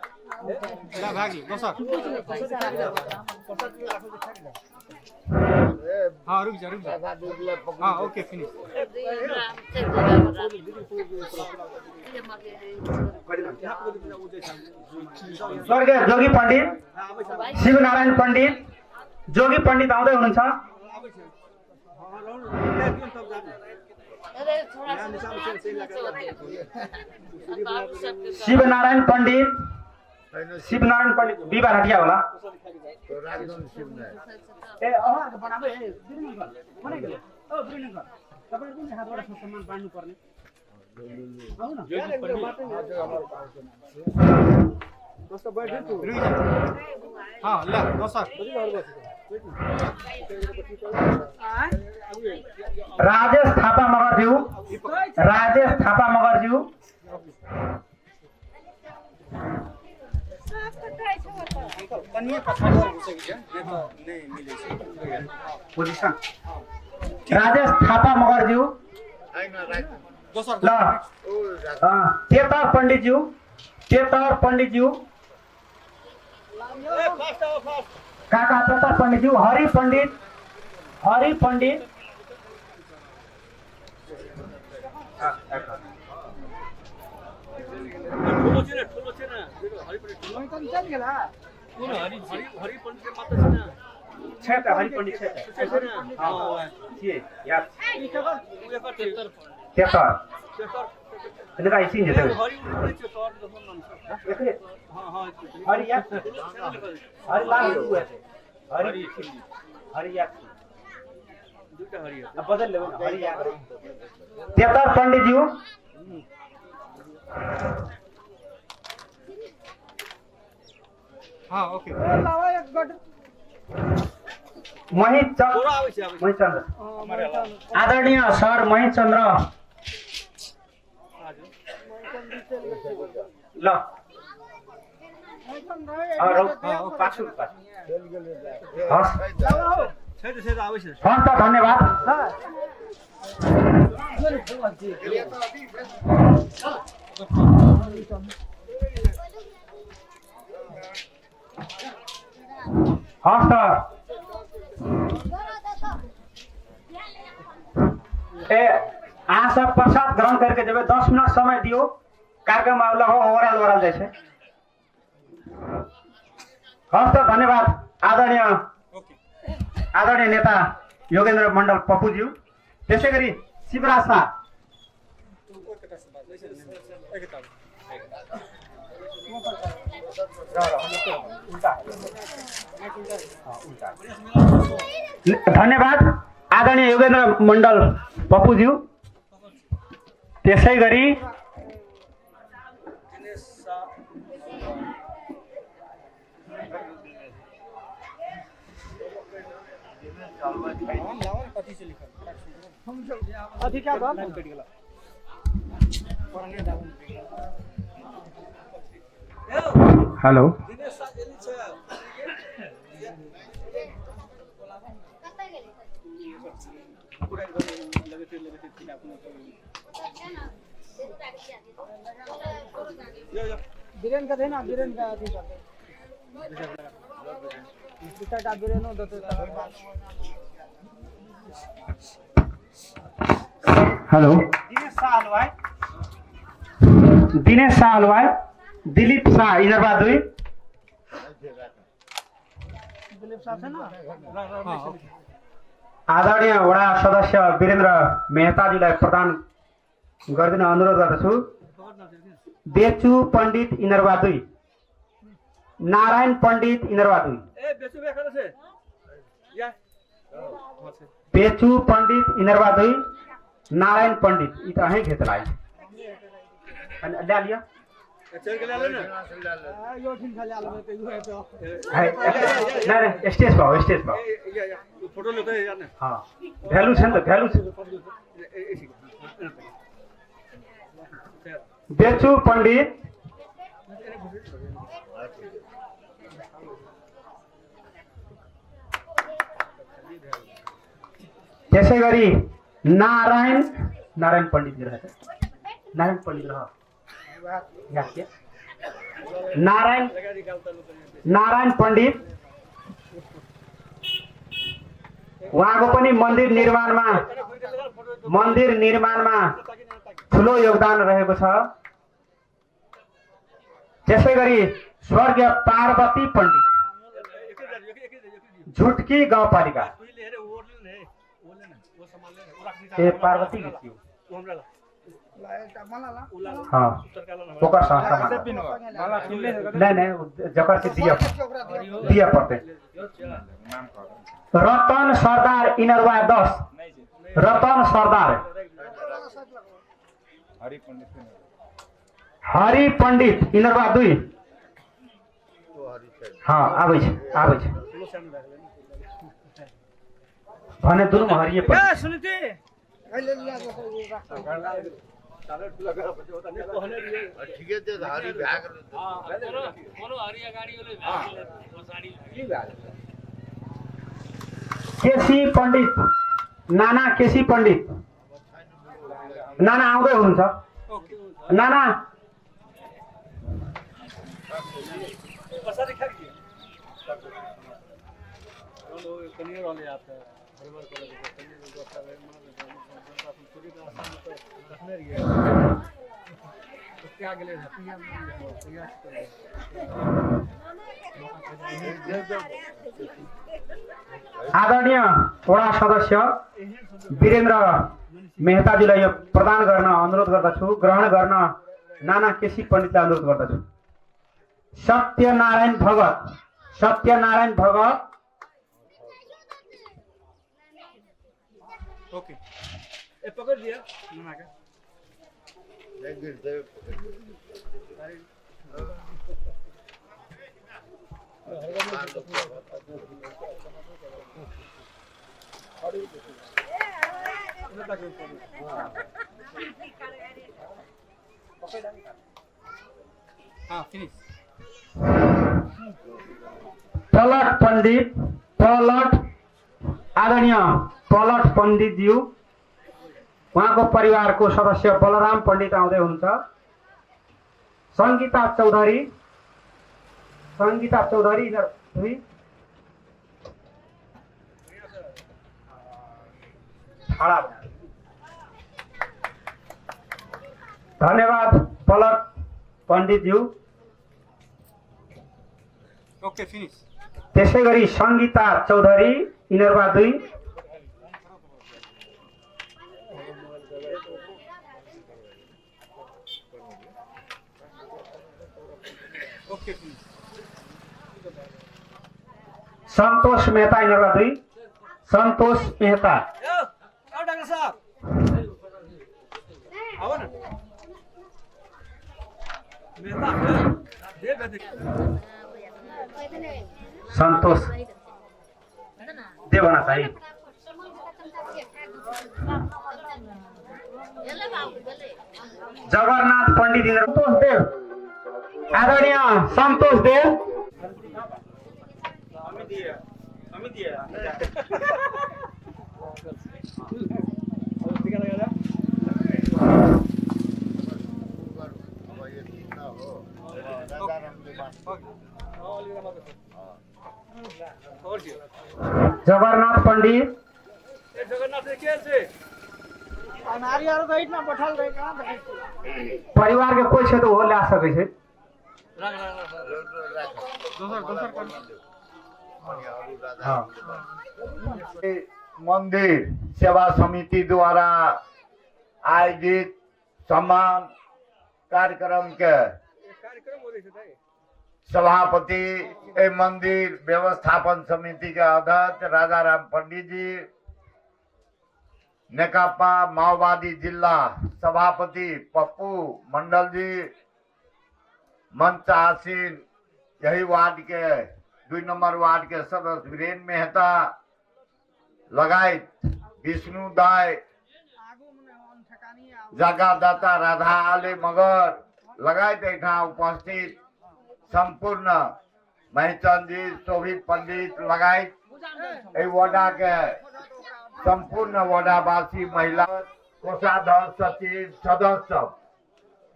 ल भागी बस रुक जा ओके फिनिश स्वर्गीय जोगी पंडित शिवनारायण पंडित जोगी पंडित आउँदै हुनुहुन्छ शिवनारायण पंडित बिहिबार हटिया होला ए ल बस राजेश थापा मगरज्यू पोजिसन राजेश थापा मगरज्यू ल केतवर पंडितज्यू काका प्रताप पंडित जी, हरि पंडित ठुलो छैन हरि पनि ठुलो हरि पनि मात्र छैन छ त हरि पंडित छ याद 73 इनका इसी है हरि पनि त्यो तर जस्तो नाम छ हरि याद हरि लाल हुआ है हरि याद दुईटा हरि हो अब बदल ले हरि याद 73 पंडित जी हो हां ओके महेश थोड़ा आवश्य चंद्र आदरणीय सर महेश चंद्र ल पाछु हस् छैन आवश्य हस् त धन्यवाद हस् त अहाँ सब प्रसाद ग्रहण करके जब 10 मिनट समय दियो कार्यक्रम आवला हो ओवरऑल जैसे हस् त धन्यवाद आदरणीय नेता योगेन्द्र मण्डल पप्पूज्यू त्यसै गरी शिवराज शाह धन्यवाद आदरणीय योगेन्द्र मण्डल पप्पूज्यू त्यसै गरी हेलो बीरेन का थे ना बीरेन का अथी का टिकट आप बीरेन हो दो हेलो दिनेश शाह हलवाई दिलीप शाह इनरबा दुई दिलीप साहब है ना आदरणीय वडा सदस्य वीरेन्द्र मेहताजीलाई प्रदान गरिदिन अनुरोध गर्दछु बेचु पण्डित इनरबा दुई नारायण पण्डित इनरबा दुई ए बेचु बेखा छे या बेचु पण्डित इनरबा दुई नारायण पण्डित ई त अहीं घेतलाई अनि ल्या लिया चल के ले ना यो दिन खाली आलो तो यो है तो नहीं स्टेज पर या फोटो लेते हैं यार हाँ भ्यालु छ नि त भ्यालु छ बेचु पण्डित त्यसै गरी नारायण पण्डित रहेछ नारायण पण्डित रह नारायण पण्डित उहाँको पनि मन्दिर निर्माणमा ठुलो योगदान रहेको छ त्यसै गरी स्वर्गीय पार्वती पण्डित झुटकी गाउँपालिका ए पार्वती हाँ ओकर संस्था नहीं जकर से दिया पड़ते रतन सरदार इनरवा 10 रतन सरदार हरि पंडित इनरवा 2 हाँ आबै छै भने दुनु हरिए ए सुनिते अहिले लिया ठीक है हरि भाग कोनो हरिया गाडी वाले भाग केसी पंडित नाना केसी पंडित नाना आउँदै हुनुहुन्छ नाना कनियर वाले आते हैं हर बार करे तो कनियर जो आता है मतलब अपन पूरी का आसाम तो रखने रही है तो क्या गले है आदरणीय वडा सदस्य वीरेन्द्र मेहताजीलाई यो प्रदान गर्न अनुरोध गर्दछु। ग्रहण गर्न नाना केसी पण्डितलाई अनुरोध गर्दछु। सत्यनारायण भगत ओके ए पकड़ दिया ना का हाँ फिनिश आदरणीय पलट पण्डितज्यू उहाँको परिवारको सदस्य बलराम पण्डित आउँदै हुनुहुन्छ। सङ्गीता चौधरी दुई धन्यवाद पलट पण्डितज्यू। ओके फिनिश त्यसै गरी सङ्गीता चौधरी इनरबा दुई ओके फिनिश सन्तोष मेहता इनरबा दुई सन्तोष मेहता आओ डॉक्टर साहब आओ ना मेहता दे सन्तोष देवना भाइ जगन्नाथ पण्डित सन्तोष देव आदरणीय सन्तोष देव जगन्नाथ पण्डित जगन्नाथ के से अनारी आरो तो इतना बैठल रहे कहां देखे परिवार के कोई छै तो हो ला सकै छै। मंदिर सेवा समिति द्वारा आयोजित सम्मान कार्यक्रम के सभापति मंदिर व्यवस्थापन समिति के अध्यक्ष राजाराम पंडित जी, नेकपा माओवादी जिला सभापति पप्पू मंडल जी, मंच आसीन यही वार्ड के 2 नंबर वार्ड के सदस्य वीरेन्द्र मेहता लगायत विष्णु दाय जगादाता राधा आले मगर लगायत एठा उपस्थित संपूर्ण महचंद जी शोभित पंडित लगायत वडा के संपूर्ण वडावासी महिला कोषाध्यक्ष सचिव सदस्य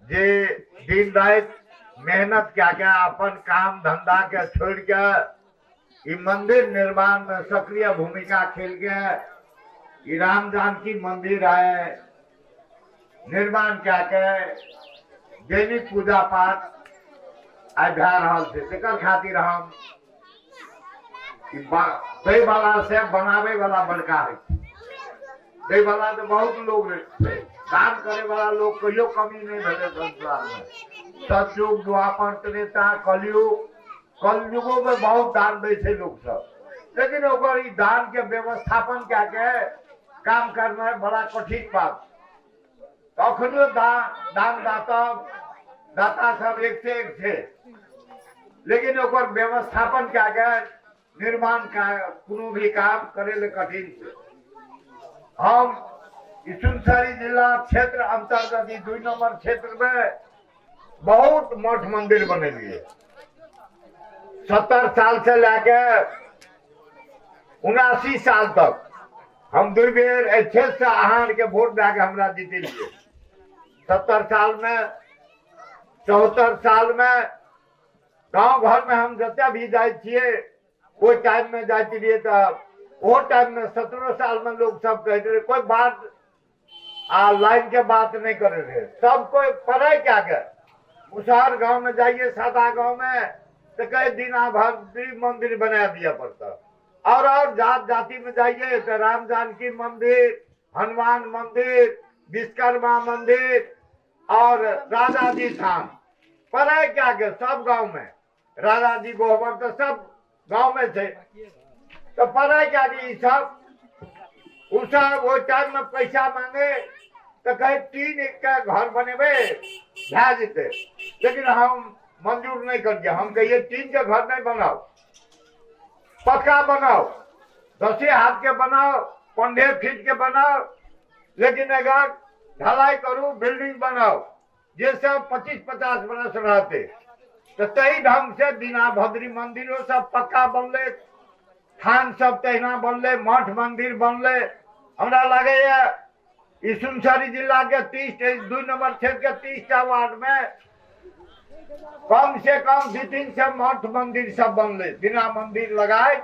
जे दिन रात मेहनत क्या अपन काम धंधा के छोड़ के ये मंदिर निर्माण में सक्रिय भूमिका खेल के राम जानकी मंदिर आए निर्माण क्या के दैनिक पूजा पाठ आज भै रहा से खातिर हम दही वाला से बनावे वाला बड़का है। दही वाला तो बहुत लोग दान करे वाला लोग कहियो कमी नहीं भले संसार में। सतयुग द्वापर त्रेता कलयुगों में बहुत दान दे से लोग सब, लेकिन ओकर दान के व्यवस्थापन क्या के काम करना है बड़ा कठिन बात। अखनो दान दाता सब एक से एक थे, लेकिन ओकर व्यवस्थापन क्या के निर्माण का कोनो भी काम करे ले कठिन थे। हम सुनसरी जिला क्षेत्र अंतर्गत 2 नंबर क्षेत्र में बहुत मठ मंदिर बने लिए 70 साल से लेके 79 साल तक हम 2 बेर अच्छे से आहार के वोट देके हमरा जीते लिए। 70 साल में 74 साल में गांव घर में हम जते भी जाए छिए वो टाइम में जाती रही तो वो टाइम में 17 साल में लोग सब कहते रहे, कोई बात लाइन के बात नहीं कर रहे, सब कोई पढ़े क्या कर। मुसहर गांव में जाइए, सादा गांव में तो कई दिन भद्री मंदिर बना दिया पड़ता, और जात जाति में जाइए तो राम जानकी मंदिर, हनुमान मंदिर, विश्वकर्मा मंदिर और राजा जी थान पढ़े क्या के सब गांव में। राजा जी गोबर तो सब गांव में थे, तो पढ़े क्या कि सब वो टाइम में पैसा मांगे तो कहे 3 का घर बनेबे भै जेते, लेकिन हम मंजूर नहीं कर दिया। हम कहिए 3 के घर नहीं बनाओ, पक्का बनाओ, 10 हाथ के बनाओ, 15 फीट के बनाओ, लेकिन अगर ढलाई करूं बिल्डिंग बनाओ ये सब 25-50 बरस रहते। तो तही ढंग से दीना भद्री मंदिरों सब पक्का बनले, थान सब तहिना बनले, मठ मंदिर बनले। हमरा लगे ये सुनसरी जिला के 2 नंबर क्षेत्र के 30टा वार्ड में कम से कम 2-3 से मठ मंदिर सब बनले, बिना मंदिर लगाए।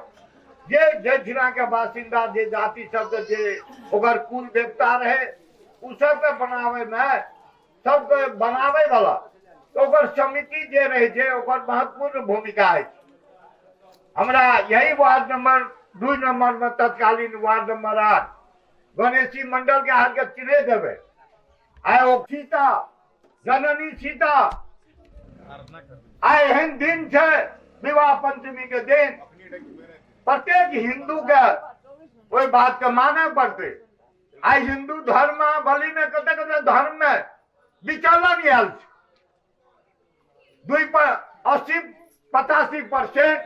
जे जिला के बासिंदा जे जाति सब जे ओकर कुल देवता रहे उ सब के बनावे में, सब के बनावे वाला तो ओकर समिति जे रहे छे ओकर महत्वपूर्ण भूमिका है। हमरा यही वार्ड नंबर 2 नंबर में तत्कालीन वार्ड नंबर 8 गणेशी मंडल के हाथ के चिन्हे देवे। आए ओ सीता जननी सीता आए एहन दिन छे विवाह पंचमी के दिन प्रत्येक हिंदू के कोई बात के माने पड़ते। आई हिंदू धर्म भली में कते धर्म में विचलन आयल 80-85%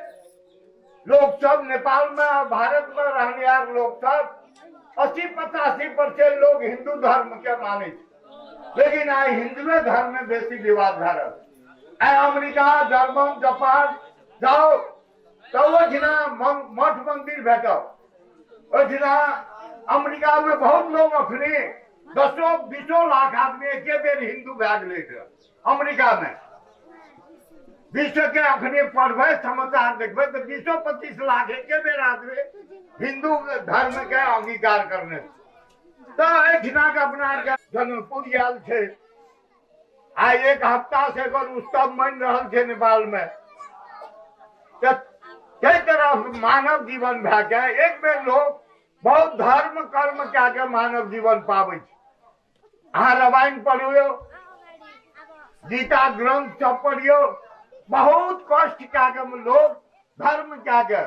लोग सब नेपाल में और भारत में रहने वाले लोग सब 80-85% लोग हिंदू धर्म के माने, लेकिन आई हिंदू धर्म में बेसी विवाद भरल। अमेरिका, जर्मन, जापान जाओ तो वो जिना मठ मंदिर भेटो, जिना अमेरिका में बहुत लोग अखनी 10-20 लाख आदमी एक बेर हिंदू भै गेले अमेरिका में। विश्व के अखनी पढ़बे समाचार देखबे तो 20-25 लाख एक बेर आदमी हिंदू धर्म के अंगीकार करने। तो एठिना के अपना जनकपुर आयल छे, आ 1 हफ्ता से एकर उत्सव मन रहल छे नेपाल में। तो कई तरह मानव जीवन भै के एक बेर लोग बहुत धर्म कर्म क्या के मानव जीवन पावे। अहाँ रामायण पढ़ियो, गीता ग्रंथ सब पढ़ियो, बहुत कष्ट क्या के लोग धर्म क्या के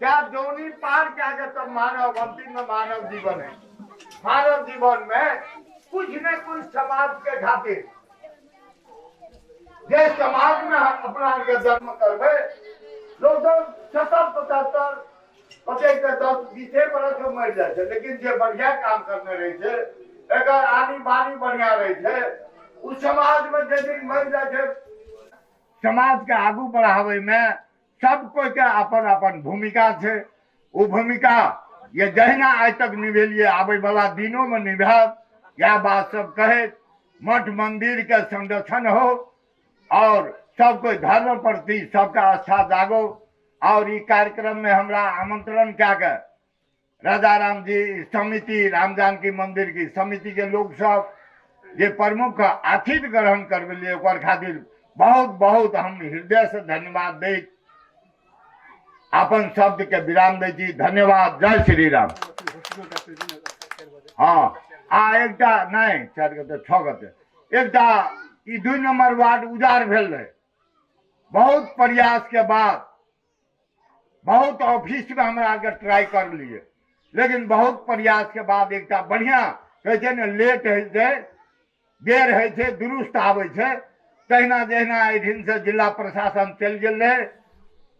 क्या दोनी पार क्या के तो मानव अंतिम में मानव जीवन है। मानव जीवन में कुछ न कुछ समाज के खातिर जे समाज में हम अपना के जन्म करबे लोग 70-75 10-20 बरस में मर जाए छे, लेकिन जे बढ़िया काम करने रहे छे अगर आनी बानी बढ़िया रहे छे उस समाज में जे दिन मर जाए छे। समाज के आगू बढ़ावे में सब कोई के अपन अपन भूमिका छे। वो भूमिका ये जहिना आज तक निभेलिए आवे वाला दिनों में निभाव। यह बात सब कहे मठ मंदिर के संरक्षण हो और सब कोई धर्म प्रति सबका आस्था जागो। और ये कार्यक्रम में हमरा आमंत्रण क्या के राजा राम जी समिति, राम जानकी मंदिर की समिति के लोग सब जे प्रमुख आतिथ्य ग्रहण करबे लिए ओकर खातिर बहुत बहुत हम हृदय से धन्यवाद दे अपन शब्द के विराम दे छी। धन्यवाद। जय श्री राम। हाँ एकटा नहीं 4 गते 6 गते एकटा 2 नंबर वार्ड उजाड़ भेल रहे। बहुत प्रयास के बाद बहुत ऑफिस में हमरा के ट्राई कर लिए, लेकिन बहुत प्रयास के बाद एकटा बढ़िया कहे छे ने लेट है छे देर है छे दुरुस्त आवे छे तहिना जहिना एठिन से जिला प्रशासन चल गेल रहे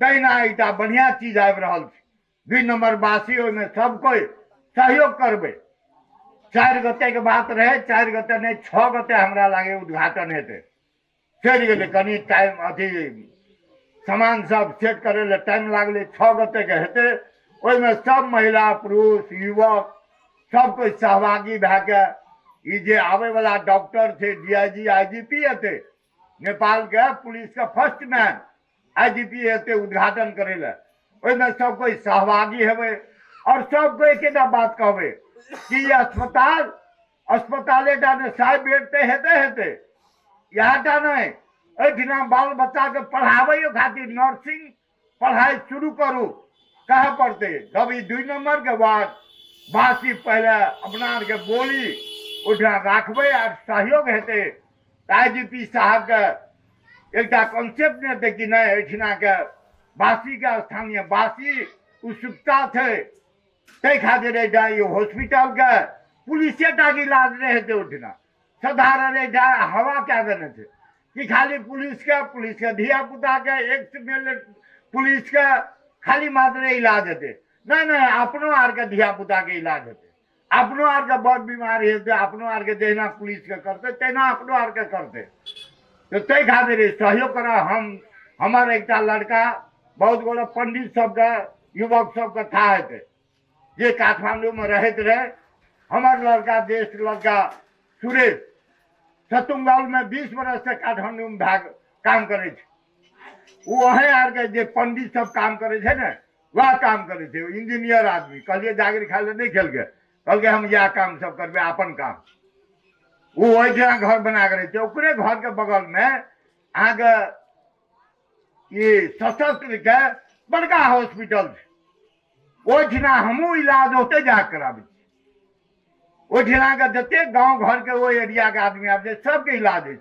तहिना एकटा बढ़िया चीज आबि रहल छे। 2 नंबर वासी ओहि में सब कोई सहयोग करबे। 4 गते के बात रहे, 4 गते नहीं 6 गते हमरा लागे उद्घाटन हेते। चल गेले कनी टाइम अथी सामान सब सेट करे ले टाइम लागले। 6 गते के हेते ओहि में सब महिला पुरुष युवक सब कोई सहभागी भै के ई जे आवे वाला डॉक्टर थे डीआईजी आईजीपी हेते नेपाल के पुलिस के फर्स्ट मैन आईजीपी हेते उद्घाटन करे ले ओहिमे सब कोई सहभागी हेबै और सब कोई एकेटा बात कहबै कि अस्पताले टा ने 100 बेड ते हेते यहाँ टा नहीं एहिठिना बाल बच्चा के पढ़ाबै खातिर नर्सिंग पढ़ाई शुरू करू कहे पड़ते। जब ई 2 नंबर के बाद बासी पहले अपना आर के बोली उठा राखबै और सहयोग हेते। IGP साहब के एक कॉन्सेप्ट ने कि नहीं एहिठिना के बासी के स्थानीय बासी उत्सुकता थे ते खातिर हॉस्पिटल के पुलिसे टा के इलाज रहे थे उठना साधारण हवा क्या देने थे कि खाली पुलिस के धिया पुता के एक पुलिस के खाली मात्र इलाज हेते नहीं अपनो आर के धिया पुता के इलाज हेते अपनो आर के बड़ बीमारी हेते अपनो आर के जहिना पुलिस के करते तेना अपनो आर के करते। तो ते खातिर सहयोग करा हमार एक लड़का बहुत बड़ा पंडित सबके युवक सबके था हेते जे काठमांडू में रहते रहे। हमार लड़का देश लड़का सुरेश सतुंगल में 20 बरस से काठमांडू में काम करे थे। वो वही आर के जे पंडित सब काम करे थे ना वह काम करे थे। इंजीनियर आदमी कहलिए जागरी खा ले नहीं खेल के कल के हम यह काम सब करबे अपन काम। वो वही जगह घर बना कर थे ओकरे घर के बगल में आगे ये सशस्त्र के बड़का हॉस्पिटल ओठिना हमू इलाज होते जा कराबे ओठिना के जते गांव घर के वो एरिया के आदमी आबे सबके इलाज है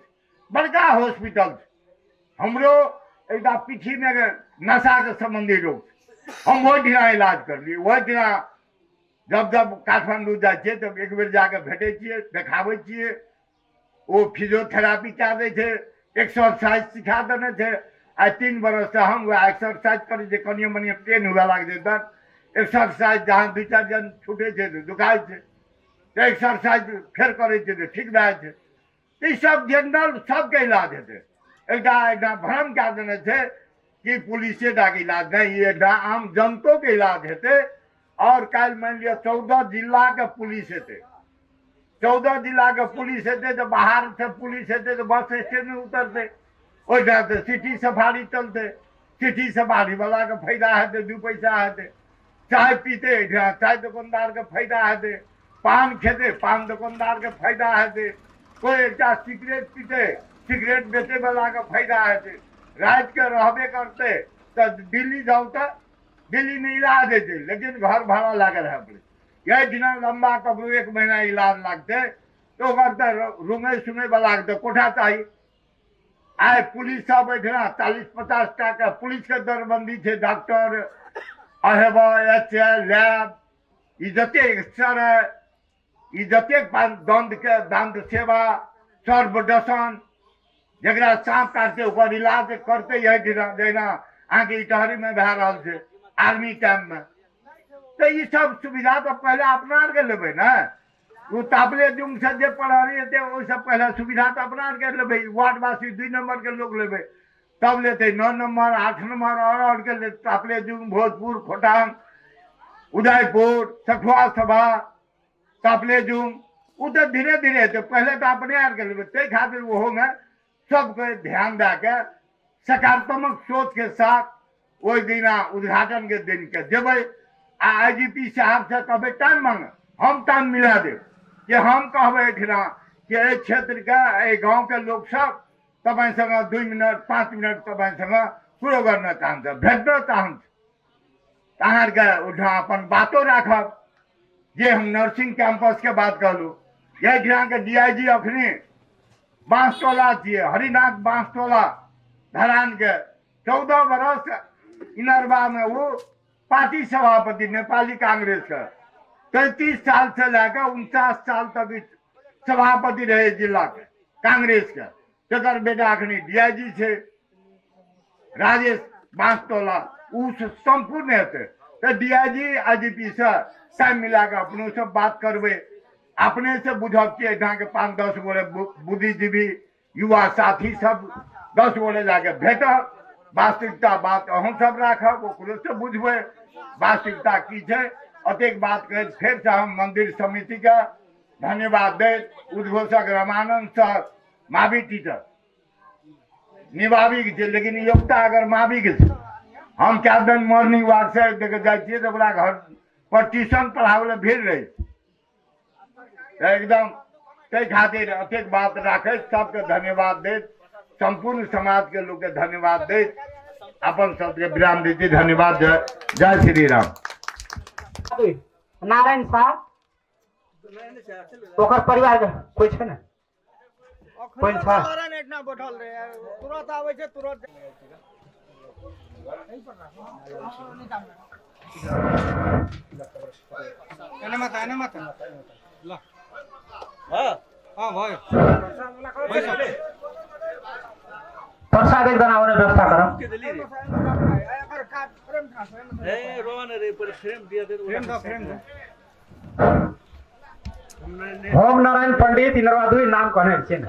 बड़का हॉस्पिटल। हमरो एक पीठी में नशा के संबंधी रोग हम वो ठिना इलाज कर लिए। वही ठिना जब काठमांडू जाए तब एक बेर जाके भेटे देखाबे वो फिजियोथेरापी क्या दे थे एक्सरसाइज सिखा देने थे। आ 3 बरस से हम वह एक्सरसाइज करे कनिए मनिए पेन हुआ लग जाता एक्सरसाइज जहाँ 2-4 जन छूटे थे दुखाए थे तो एक्सरसाइज फिर करे थे ठीक रहे थे। सब जनरल सबके इलाज हेते एक भ्रम क्या देने थे कि पुलिसे के इलाज नहीं ये आम जनता के इलाज हेते। और कल मान लिया 14 जिला के पुलिस हेते 14 जिला के पुलिस हेते तो बाहर से पुलिस हेते तो बस स्टैंड में उतरते वैसा से सिटी सफारी चलते सिटी सफारी वाला का फायदा हेते 2 पैसा हेते चाय पीते चाय दुकानदार के फायदा हेते पान खेते पान दुकानदार के फायदा हेते कोई एक सिगरेट पीते सिगरेट बेचे वाला का फायदा हेते रात के रहबे करते तो दिल्ली जाओ तो दिल्ली में इलाज देते लेकिन घर भाड़ा लगे रहे पड़े यही दिन लंबा कबरू 1 महीना इलाज लगते तो करते रूमे सुमे वाला कोठा चाहिए। आए पुलिस सब बैठना 40-50 टका पुलिस के दरबंदी थे डॉक्टर अहेबा लैब इजते एक्सरे इजते दंत सेवा सर्वदर्शन जरा सांप काटते ओकर इलाज करते यही देना आगे इटहरी में बह रहा थे आर्मी कैंप में। तो ये सब सुविधा तो पहले अपना के लेबे ना वो तापले जुम से जे पढ़ारी थे वो सब पहले सुविधा तो अपना के लेबे वार्डवासी 2 नंबर के लोग लेबे तब लेते 9 नंबर 8 नंबर और के ले तापले जुम भोजपुर खोटांग उदयपुर सखुआ सभा तापले जुम वो तो धीरे धीरे तो पहले तो अपने आर के लेबे ते खातिर वो में सबको ध्यान देके सकारात्मक सोच के साथ वही दिन उद्घाटन के दिन के जब IGP साहब से कहे टाइम मांगे हम टाइम मिला दे कि हम कहबे कि क्षेत्र के गांव के लोग सब तब संग 2 मिनट 5 मिनट तब संग पूरा करना चाहते भेटना चाहते तहार के उठा अपन बातों राखब जे हम नर्सिंग कैंपस के बात कहलू ये के DIG अखनी बांसटोला छे हरिनाथ बांसटोला धरान के 14 बरस इनरवा में वो पार्टी सभापति नेपाली कांग्रेस का 33 साल से लेकर 49 साल तक सभापति रहे जिला के कांग्रेस का जकर बेटा अखनी DIG से राजेश बांसटोला उस संपूर्ण हेते तो DIG IGP से टाइम मिला के अपनों से बात करबे अपने से बुझब के 5-10 गोरे बुद्धिजीवी युवा साथी सब 10 गोरे जाके भेट वास्तविकता बात हम सब राखब ओकरो से बुझबे वास्तविकता की है अतेक बात कह फिर से हम मंदिर समिति का धन्यवाद दे उद्घोषक रामानंद सर मावी टीचर निभावी के लेकिन योग्यता अगर मावी के हम क्या दिन मॉर्निंग वॉक से देखे जाए तो ओकरा घर पर ट्यूशन पढ़ावे ला भेज रही तो एकदम ते खातिर अतेक बात राखे सबके धन्यवाद दे संपूर्ण समाज के लोग के धन्यवाद दे अपन सबके विराम देती धन्यवाद जय श्री राम नारायण शाह ओकर परिवार के कोई छै ने कोई छ इतना बैठल रहे तुरंत आवे छै तुरंत एने मत ला हां भाई प्रसाद एक जना आउने व्यवस्था करम ए रोवन रे पर फ्रेम दिया दे फ्रेम दो होम नारायण पंडित इनरवा दुई नाम कहने छै ने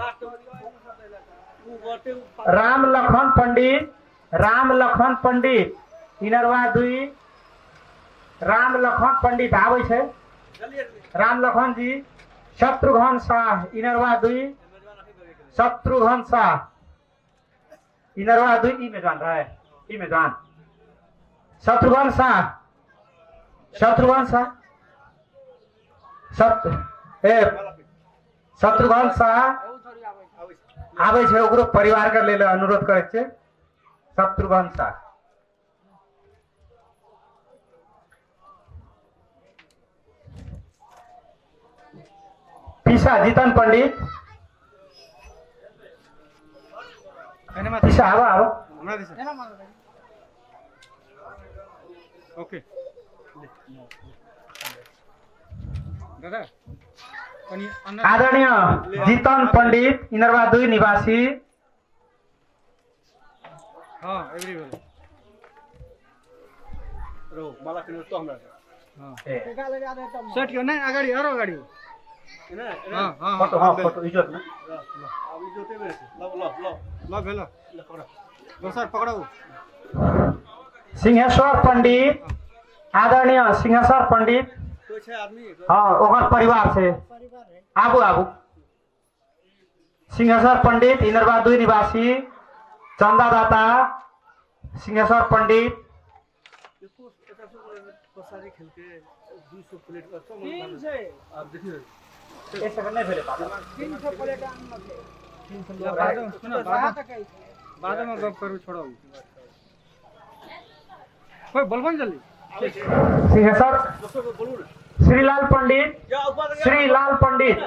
राम लखन पंडित इनरवा दुई राम लखन पंडित आबै छै राम लखन जी शत्रुघ्न शाह इनरवा दुई शत्रुघ्न शाह इनरवा दुई ई मेजबान रहे ई मेजबान शत्रुघ्न शाह शत्रुघ्न शाह आबै छै ओकरो परिवार के लेल अनुरोध करै छै शत्रुघ्न शाह पीसा जीतन पंडित पीसा आवा हमरा दिस ओके दादा अनि आदरणीय जीतन पंडित इनरवा दुई निवासी हां एभ्रीवन रो मला किन तो हमरा हां सेट क्यों नहीं अगाडि अगाडि हैन हां फोटो इज्जत न अब जोते में ल भेलो दोसर पकड़ो सिंहेश्वर पंडित आदरणीय सिंहेश्वर पंडित कोई छै आदमी हाँ ओकर परिवार से आबू सिंहेश्वर पंडित इनरवा दुई निवासी चंदादाता सिंहेश्वर पंडित सारी खेल के 200 प्लेट का तो आप देखिए एक सेकंड नहीं भेले 300 प्लेट बाद में गप करू छोड़ो कोई बोलबन जल्दी सिंहेश्वर बोलू श्रीलाल पंडित या ऊपर श्रीलाल पंडित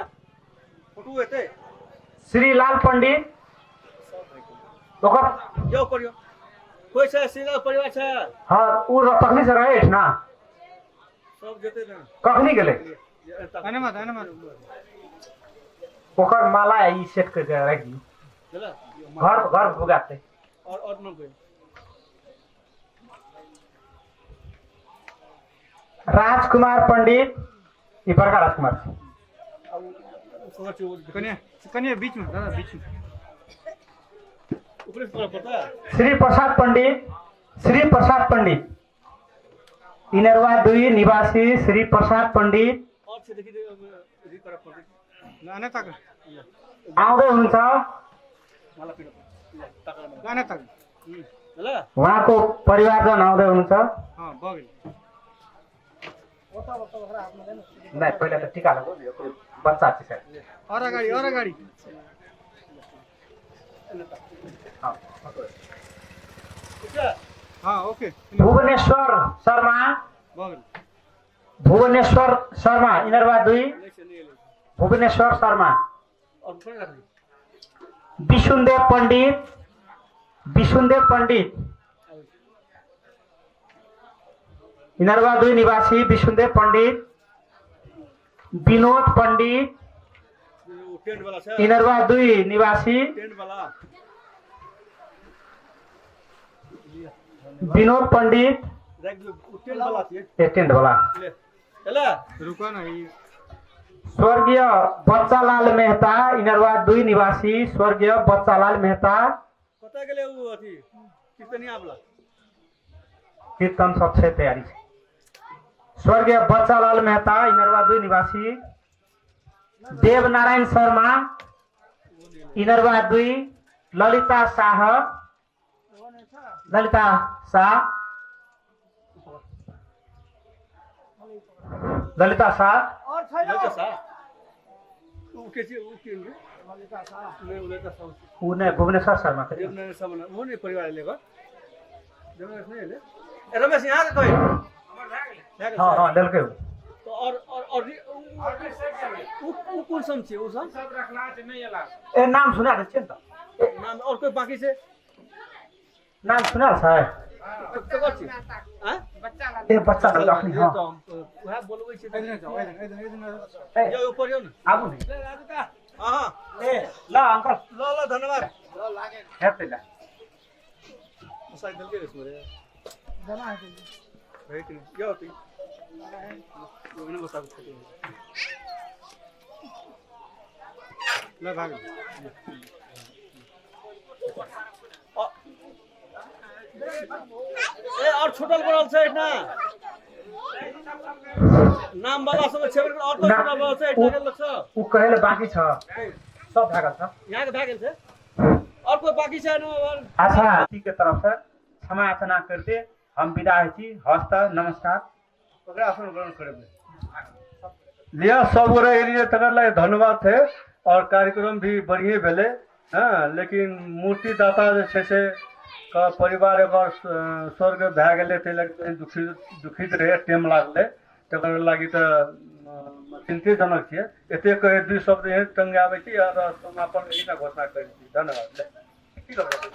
फोटो हेते श्रीलाल पंडित ओकर यो करियो कोई छै सीधा परिवार छै हाँ उ तखनी से रहे ना सब जते ना कखनी गेले आने मत ओकर माला ई सेट करके रख दी चला घर भुगाते और न कोई राजकुमार पंडित ये बड़का राजकुमार कन्या बीच में दादा बीच में ऊपर से पता श्री प्रसाद पंडित इनरवा दुई निवासी श्री प्रसाद पंडित और से देखि री कर पड़े आने तक आउँदै हुनुहुन्छ माला पिरो टाका आने तक चला उहाँको परिवारजन आउँदै हुनुहुन्छ हां बगल नहीं पहले तो टीका लगो बच्चा अच्छी से और अगाडि हां ओके भुवनेश्वर शर्मा इनरवा दुई भुवनेश्वर शर्मा और कौन रख विशुनदेव पंडित इनरवा दुई निवासी विशुनदेव पंडित विनोद पंडित टेंट वाला छै इनरवा दुई निवासी टेंट वाला विनोद पंडित टेंट वाला छै टेंट वाला ले चला रुको ना ये स्वर्गीय बच्चालाल मेहता इनरवा दुई निवासी स्वर्गीय बच्चालाल मेहता पता गेले उ अथी कितनी आपला कीर्तन सब से तैयारी है स्वर्गीय बच्चालाल मेहता इनरवा दुई निवासी देव नारायण शर्मा इनरवा दुई ललिता शाह ललिता शाह और छैन ललिता शाह ऊ के चाहिँ ऊ के हुने ललिता शाह ललिता शाह ऊ नै भुवनेश्वर शर्मा फेरि देवनारायण सामना वो नहीं परिवार लेगा देवनारायण नहीं ले ए रमेश यहाँ का कोई हाँ देलकै ऊ। तो और कौन सम छे वो सम ए नाम सुनाएको थियो नि त नाम और कोई बाकी से नाम सुनाएको छ तो कर छी हां ए बच्चाहरू राख्ने ये हाँ तो वह बोलबै छी ए, यो ऊपर यो न आबु नि हां ए ल अङ्कल ल धन्यवाद हेर्दै ल साइकल के रेस मरे जना है राइट यो होती वो ने बता कुछ ल भाग ए और छोटल बड़ल छ ना नाम वाला सब छेबर और तो छोटल बड़ल छ इतना लक्ष ऊ कहिले बाँकी छ सब भएको छ यहाँ के भागल छ और कोई बाकी छ न और अच्छा जी के तरफ से क्षमा याचना करते हम विदा छी हस्त नमस्कार ओकरा आसन ग्रहण करे लिया सब गोरा एलिए तकरलाई धन्यवाद थे और कार्यक्रम भी बढ़िए भेले हाँ लेकिन मूर्ति दाता जे छै से का परिवार एकर स्वर्ग भए गेलै ताहि लए कनि दुखित रहे टाइम लागलै तकर लागि तऽ चिन्तितजनक छियै एतेक दुई शब्द एहन टंगाबै छी और समापन घोषणा करै छी धन्यवाद